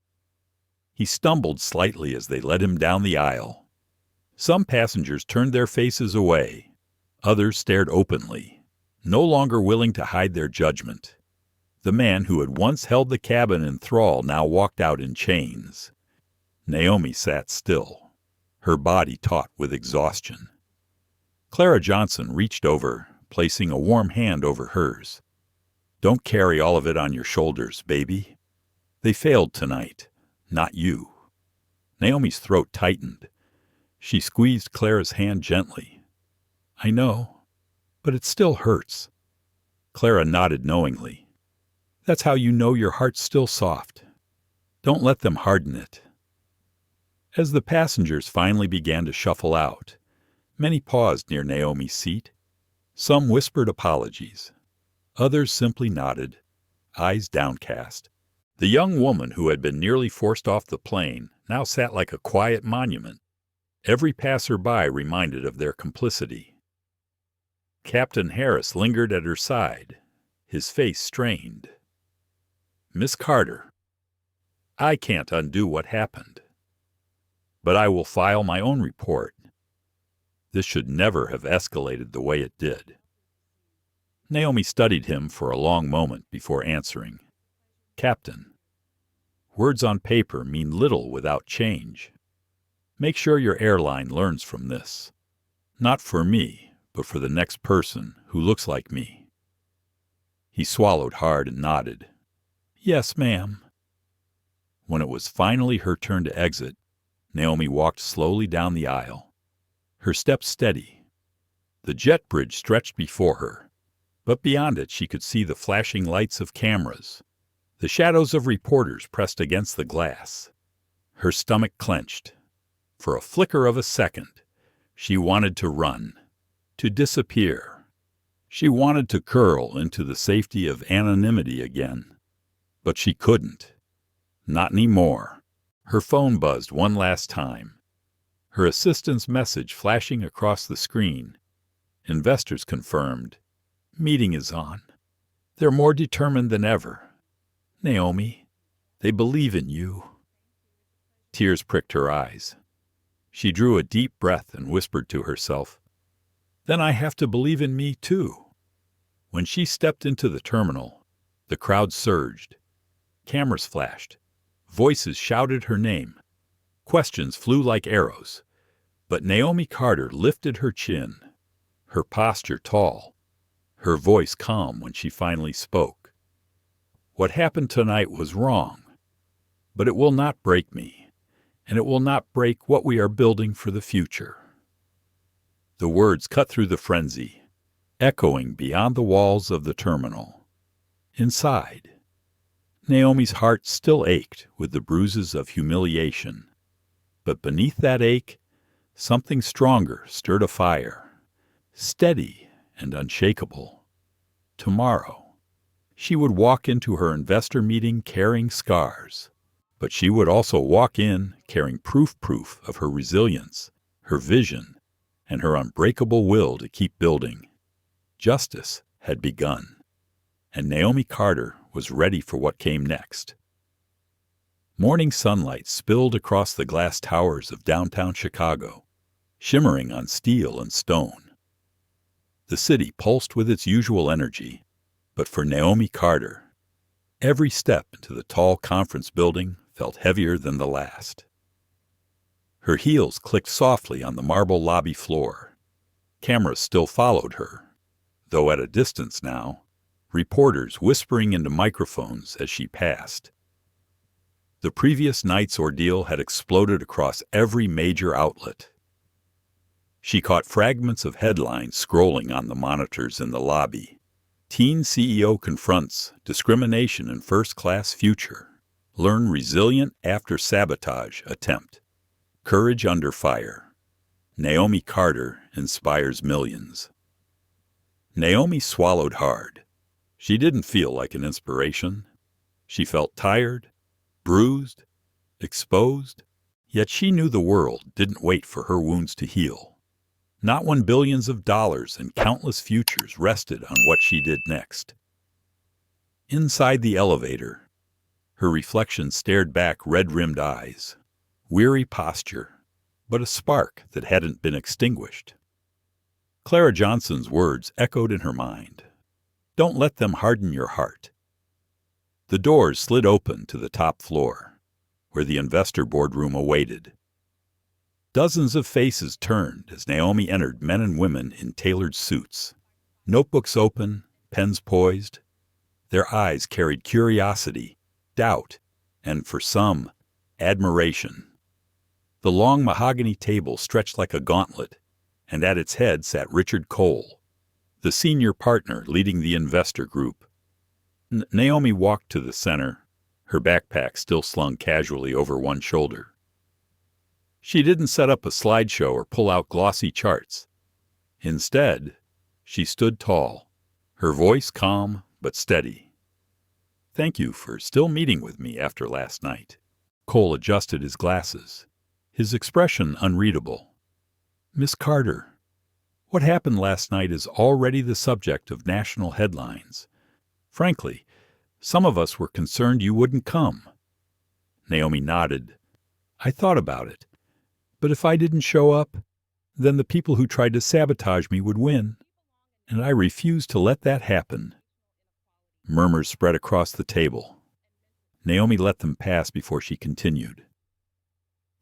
He stumbled slightly as they led him down the aisle. Some passengers turned their faces away. Others stared openly, no longer willing to hide their judgment. The man who had once held the cabin in thrall now walked out in chains. Naomi sat still, her body taut with exhaustion. Clara Johnson reached over, placing a warm hand over hers. "Don't carry all of it on your shoulders, baby. They failed tonight, not you." Naomi's throat tightened. She squeezed Clara's hand gently. "I know, but it still hurts." Clara nodded knowingly. "That's how you know your heart's still soft. Don't let them harden it." As the passengers finally began to shuffle out, many paused near Naomi's seat. Some whispered apologies. Others simply nodded, eyes downcast. The young woman who had been nearly forced off the plane now sat like a quiet monument. Every passer-by reminded of their complicity. Captain Harris lingered at her side, his face strained. "Miss Carter, I can't undo what happened, but I will file my own report. This should never have escalated the way it did." Naomi studied him for a long moment before answering. "Captain, Words on paper mean little without change. Make sure your airline learns from this. Not for me, but for the next person who looks like me. He swallowed hard and nodded. Yes, ma'am. When it was finally her turn to exit, Naomi walked slowly down the aisle, her steps steady. The jet bridge stretched before her, but beyond it she could see the flashing lights of cameras, the shadows of reporters pressed against the glass. Her stomach clenched. For a flicker of a second, she wanted to run, to disappear. She wanted to curl into the safety of anonymity again. But she couldn't. Not anymore. Her phone buzzed one last time. Her assistant's message flashing across the screen. Investors confirmed. Meeting is on. They're more determined than ever. Naomi, they believe in you. Tears pricked her eyes. She drew a deep breath and whispered to herself, Then I have to believe in me, too. When she stepped into the terminal, the crowd surged. Cameras flashed. Voices shouted her name. Questions flew like arrows. But Naomi Carter lifted her chin, her posture tall, her voice calm when she finally spoke. What happened tonight was wrong, but it will not break me, and it will not break what we are building for the future. The words cut through the frenzy, echoing beyond the walls of the terminal. Inside, Naomi's heart still ached with the bruises of humiliation. But beneath that ache, something stronger stirred a fire, steady and unshakable. Tomorrow, she would walk into her investor meeting carrying scars, but she would also walk in carrying proof of her resilience, her vision, and her unbreakable will to keep building. Justice had begun, and Naomi Carter was ready for what came next. Morning sunlight spilled across the glass towers of downtown Chicago, shimmering on steel and stone. The city pulsed with its usual energy, but for Naomi Carter, every step into the tall conference building felt heavier than the last. Her heels clicked softly on the marble lobby floor. Cameras still followed her, though at a distance now, reporters whispering into microphones as she passed. The previous night's ordeal had exploded across every major outlet. She caught fragments of headlines scrolling on the monitors in the lobby. Teen CEO confronts discrimination in first-class future. Learn resilient after sabotage attempt. Courage under fire. Naomi Carter inspires millions. Naomi swallowed hard. She didn't feel like an inspiration. She felt tired, bruised, exposed, yet she knew the world didn't wait for her wounds to heal. Not when billions of dollars and countless futures rested on what she did next. Inside the elevator, her reflection stared back red-rimmed eyes, weary posture, but a spark that hadn't been extinguished. Clara Johnson's words echoed in her mind. Don't let them harden your heart. The doors slid open to the top floor, where the investor boardroom awaited. Dozens of faces turned as Naomi entered, men and women in tailored suits, notebooks open, pens poised. Their eyes carried curiosity, doubt, and for some, admiration. The long mahogany table stretched like a gauntlet, and at its head sat Richard Cole, the senior partner leading the investor group. Naomi walked to the center, her backpack still slung casually over one shoulder. She didn't set up a slideshow or pull out glossy charts. Instead, she stood tall, her voice calm but steady. Thank you for still meeting with me after last night. Cole adjusted his glasses, his expression unreadable. Miss Carter, what happened last night is already the subject of national headlines. Frankly, some of us were concerned you wouldn't come. Naomi nodded. I thought about it. But if I didn't show up, then the people who tried to sabotage me would win, and I refused to let that happen. Murmurs spread across the table. Naomi let them pass before she continued.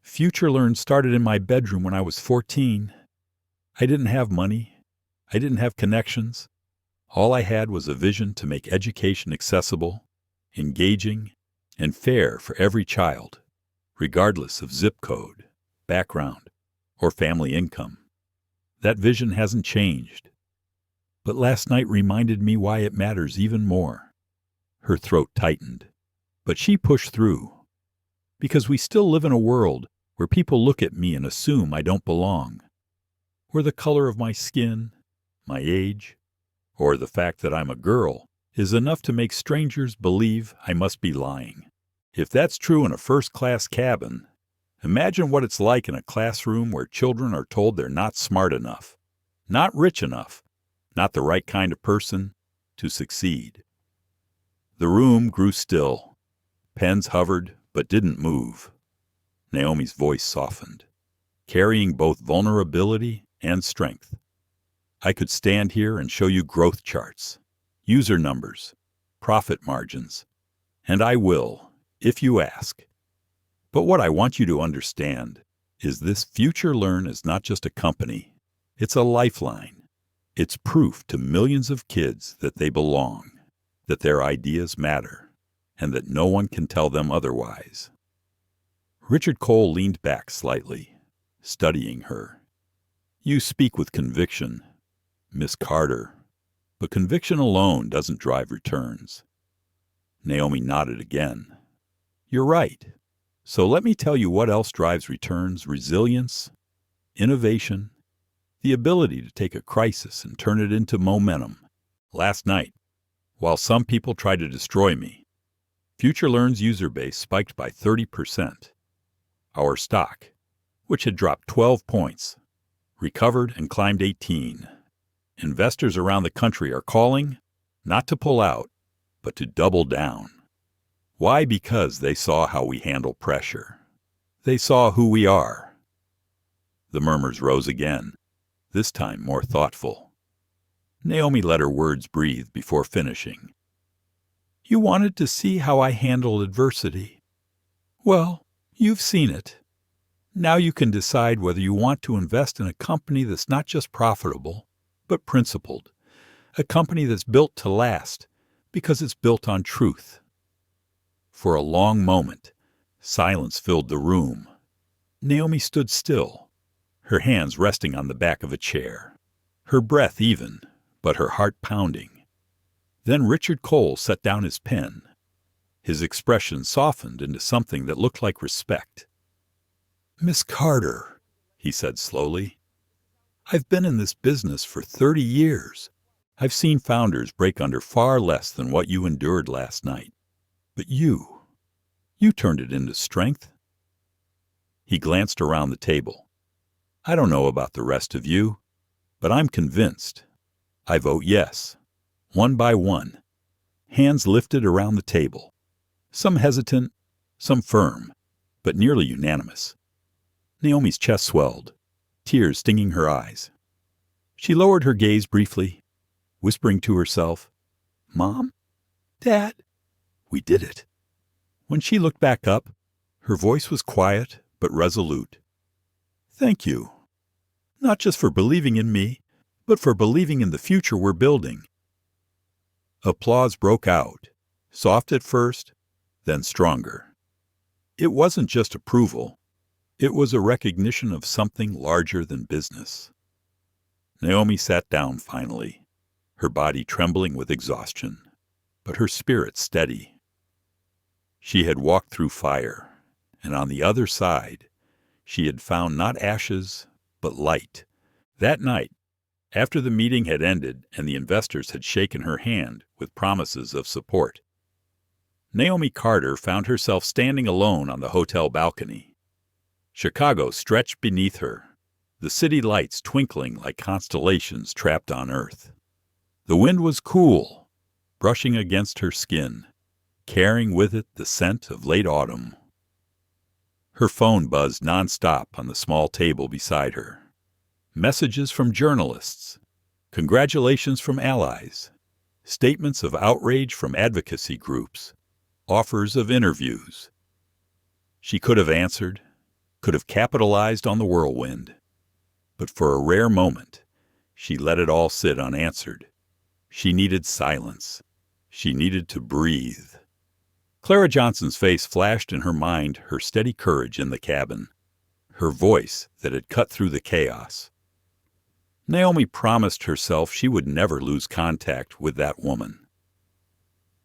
Future Learn started in my bedroom when I was 14. I didn't have money. I didn't have connections. All I had was a vision to make education accessible, engaging, and fair for every child, regardless of zip code, background, or family income. That vision hasn't changed. But last night reminded me why it matters even more. Her throat tightened, but she pushed through. Because we still live in a world where people look at me and assume I don't belong. Where the color of my skin, my age, or the fact that I'm a girl is enough to make strangers believe I must be lying. If that's true in a first-class cabin, imagine what it's like in a classroom where children are told they're not smart enough, not rich enough, not the right kind of person to succeed. The room grew still. Pens hovered but didn't move. Naomi's voice softened, carrying both vulnerability and strength. I could stand here and show you growth charts, user numbers, profit margins, and I will, if you ask. But what I want you to understand is this Future Learn is not just a company. It's a lifeline. It's proof to millions of kids that they belong, that their ideas matter, and that no one can tell them otherwise. Richard Cole leaned back slightly, studying her. You speak with conviction, Miss Carter, but conviction alone doesn't drive returns. Naomi nodded again. You're right. So let me tell you what else drives returns: resilience, innovation, the ability to take a crisis and turn it into momentum. Last night, while some people tried to destroy me, Future Learn's user base spiked by 30%. Our stock, which had dropped 12 points, recovered and climbed 18. Investors around the country are calling, not to pull out, but to double down. Why? Because they saw how we handle pressure. They saw who we are. The murmurs rose again, this time more thoughtful. Naomi let her words breathe before finishing. You wanted to see how I handle adversity. Well, you've seen it. Now you can decide whether you want to invest in a company that's not just profitable, but principled. A company that's built to last because it's built on truth. For a long moment, silence filled the room. Naomi stood still, her hands resting on the back of a chair, her breath even, but her heart pounding. Then Richard Cole set down his pen. His expression softened into something that looked like respect. Miss Carter, he said slowly, I've been in this business for 30 years. I've seen founders break under far less than what you endured last night. But you turned it into strength. He glanced around the table. I don't know about the rest of you, but I'm convinced. I vote yes. One by one. Hands lifted around the table. Some hesitant, some firm, but nearly unanimous. Naomi's chest swelled, tears stinging her eyes. She lowered her gaze briefly, whispering to herself, Mom? Dad? We did it. When she looked back up, her voice was quiet but resolute. Thank you. Not just for believing in me, but for believing in the future we're building. Applause broke out, soft at first, then stronger. It wasn't just approval. It was a recognition of something larger than business. Naomi sat down finally, her body trembling with exhaustion, but her spirit steady. She had walked through fire, and on the other side, she had found not ashes, but light. That night, after the meeting had ended and the investors had shaken her hand with promises of support, Naomi Carter found herself standing alone on the hotel balcony. Chicago stretched beneath her, the city lights twinkling like constellations trapped on Earth. The wind was cool, brushing against her skin, carrying with it the scent of late autumn. Her phone buzzed nonstop on the small table beside her. Messages from journalists, congratulations from allies, statements of outrage from advocacy groups. offers of interviews. She could have answered, could have capitalized on the whirlwind. But for a rare moment, she let it all sit unanswered. She needed silence. She needed to breathe. Clara Johnson's face flashed in her mind, her steady courage in the cabin, her voice that had cut through the chaos. Naomi promised herself she would never lose contact with that woman.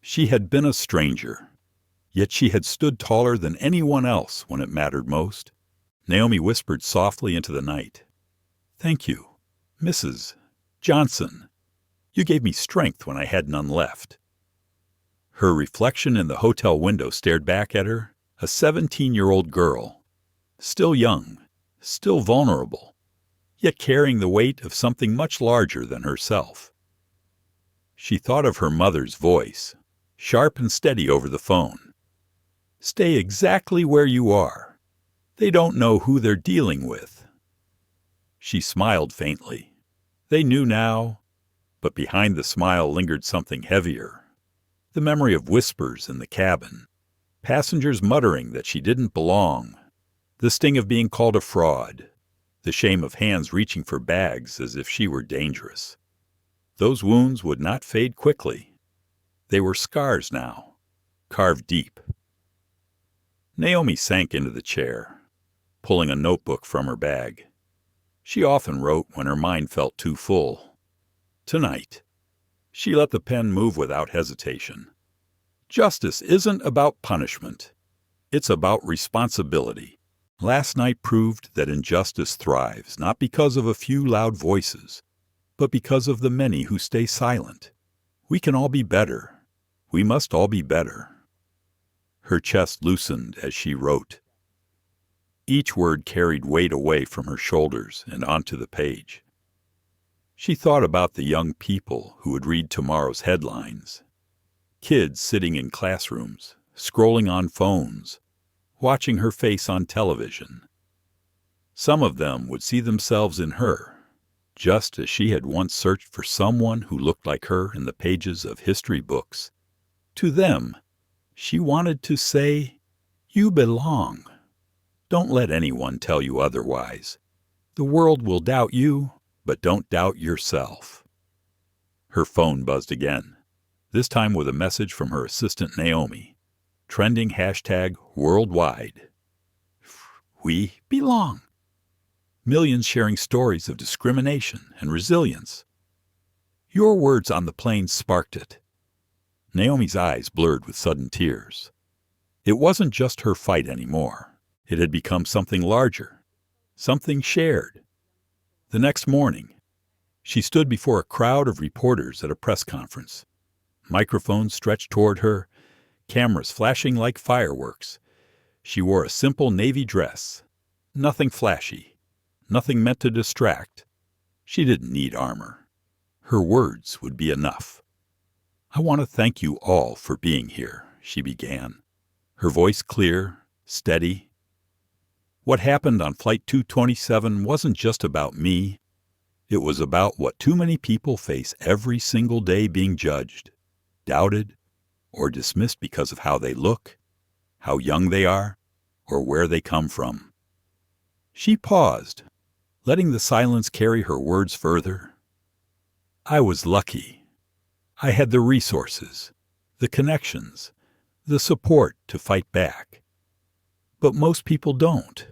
She had been a stranger, yet she had stood taller than anyone else when it mattered most. Naomi whispered softly into the night, "Thank you, Mrs. Johnson. You gave me strength when I had none left." Her reflection in the hotel window stared back at her, a 17-year-old girl, still young, still vulnerable, yet carrying the weight of something much larger than herself. She thought of her mother's voice, sharp and steady over the phone. "Stay exactly where you are. They don't know who they're dealing with." She smiled faintly. They knew now, but behind the smile lingered something heavier. The memory of whispers in the cabin, passengers muttering that she didn't belong, the sting of being called a fraud, the shame of hands reaching for bags as if she were dangerous. Those wounds would not fade quickly. They were scars now, carved deep. Naomi sank into the chair, pulling a notebook from her bag. She often wrote when her mind felt too full. Tonight, she let the pen move without hesitation. Justice isn't about punishment. It's about responsibility. Last night proved that injustice thrives not because of a few loud voices, but because of the many who stay silent. We can all be better. We must all be better. Her chest loosened as she wrote. Each word carried weight away from her shoulders and onto the page. She thought about the young people who would read tomorrow's headlines. Kids sitting in classrooms, scrolling on phones, watching her face on television. Some of them would see themselves in her, just as she had once searched for someone who looked like her in the pages of history books. To them, she wanted to say, "You belong. Don't let anyone tell you otherwise. The world will doubt you, but don't doubt yourself." Her phone buzzed again, this time with a message from her assistant Naomi, trending hashtag worldwide. We belong. Millions sharing stories of discrimination and resilience. Your words on the plane sparked it. Naomi's eyes blurred with sudden tears. It wasn't just her fight anymore. It had become something larger, something shared. The next morning, she stood before a crowd of reporters at a press conference. Microphones stretched toward her, cameras flashing like fireworks. She wore a simple navy dress, nothing flashy, nothing meant to distract. She didn't need armor. Her words would be enough. "I want to thank you all for being here," she began, her voice clear, steady. "What happened on Flight 227 wasn't just about me. It was about what too many people face every single day, being judged, doubted, or dismissed because of how they look, how young they are, or where they come from." She paused, letting the silence carry her words further. "I was lucky. I had the resources, the connections, the support to fight back. But most people don't.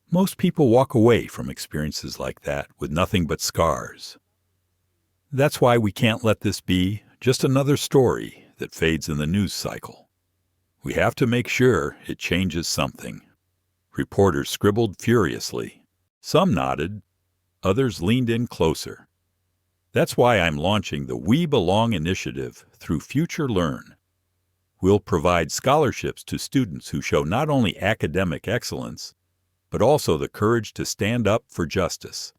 Most people walk away from experiences like that with nothing but scars. That's why we can't let this be just another story that fades in the news cycle. We have to make sure it changes something." Reporters scribbled furiously. Some nodded. Others leaned in closer. "That's why I'm launching the We Belong initiative through Future Learn. We'll provide scholarships to students who show not only academic excellence, but also the courage to stand up for justice.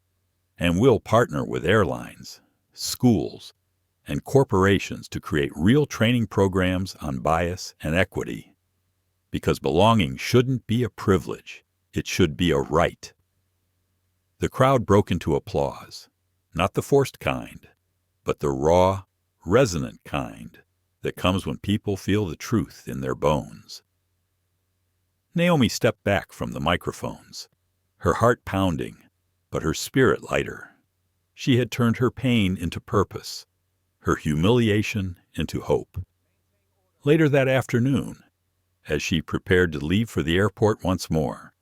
And we'll partner with airlines, schools, and corporations to create real training programs on bias and equity. Because belonging shouldn't be a privilege. It should be a right." The crowd broke into applause, not the forced kind, but the raw, resonant kind, that comes when people feel the truth in their bones. Naomi stepped back from the microphones, her heart pounding, but her spirit lighter. She had turned her pain into purpose, her humiliation into hope. Later that afternoon, as she prepared to leave for the airport once more,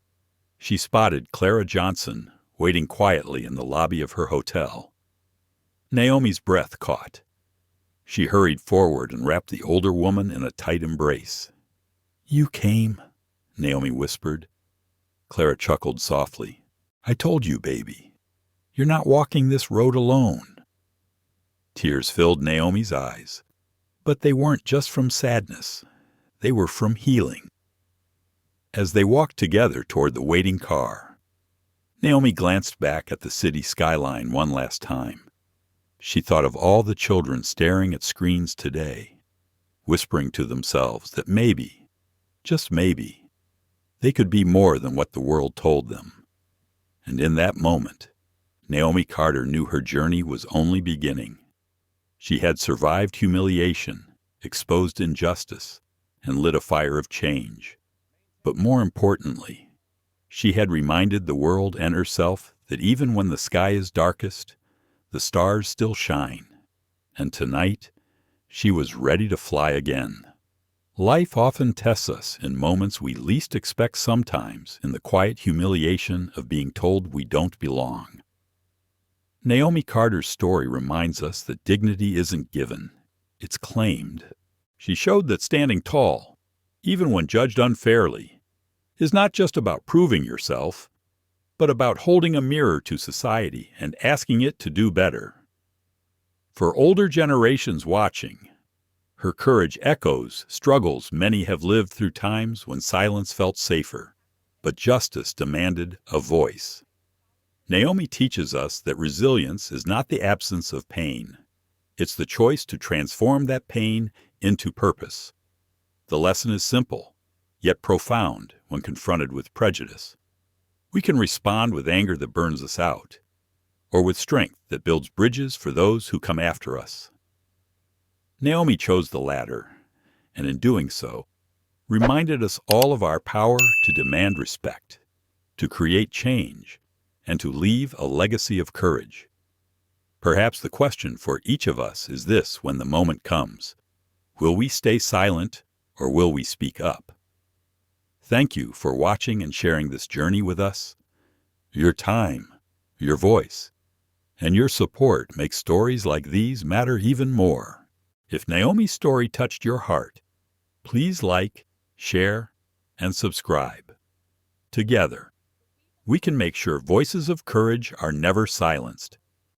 she spotted Clara Johnson waiting quietly in the lobby of her hotel. Naomi's breath caught. She hurried forward and wrapped the older woman in a tight embrace. "You came," Naomi whispered. Clara chuckled softly. "I told you, baby. You're not walking this road alone." Tears filled Naomi's eyes, but they weren't just from sadness. They were from healing. As they walked together toward the waiting car, Naomi glanced back at the city skyline one last time. She thought of all the children staring at screens today, whispering to themselves that maybe, just maybe, they could be more than what the world told them. And in that moment, Naomi Carter knew her journey was only beginning. She had survived humiliation, exposed injustice, and lit a fire of change. But more importantly, she had reminded the world and herself that even when the sky is darkest, the stars still shine. And tonight, she was ready to fly again. Life often tests us in moments we least expect, sometimes in the quiet humiliation of being told we don't belong. Naomi Carter's story reminds us that dignity isn't given, it's claimed. She showed that standing tall, even when judged unfairly, is not just about proving yourself, but about holding a mirror to society and asking it to do better. For older generations watching, her courage echoes struggles many have lived through, times when silence felt safer, but justice demanded a voice. Naomi teaches us that resilience is not the absence of pain. It's the choice to transform that pain into purpose. The lesson is simple, yet profound when confronted with prejudice. We can respond with anger that burns us out, or with strength that builds bridges for those who come after us. Naomi chose the latter, and in doing so, reminded us all of our power to demand respect, to create change, and to leave a legacy of courage. Perhaps the question for each of us is this when the moment comes: will we stay silent, or will we speak up? Thank you for watching and sharing this journey with us. Your time, your voice, and your support make stories like these matter even more. If Naomi's story touched your heart, please like, share, and subscribe. Together, we can make sure voices of courage are never silenced.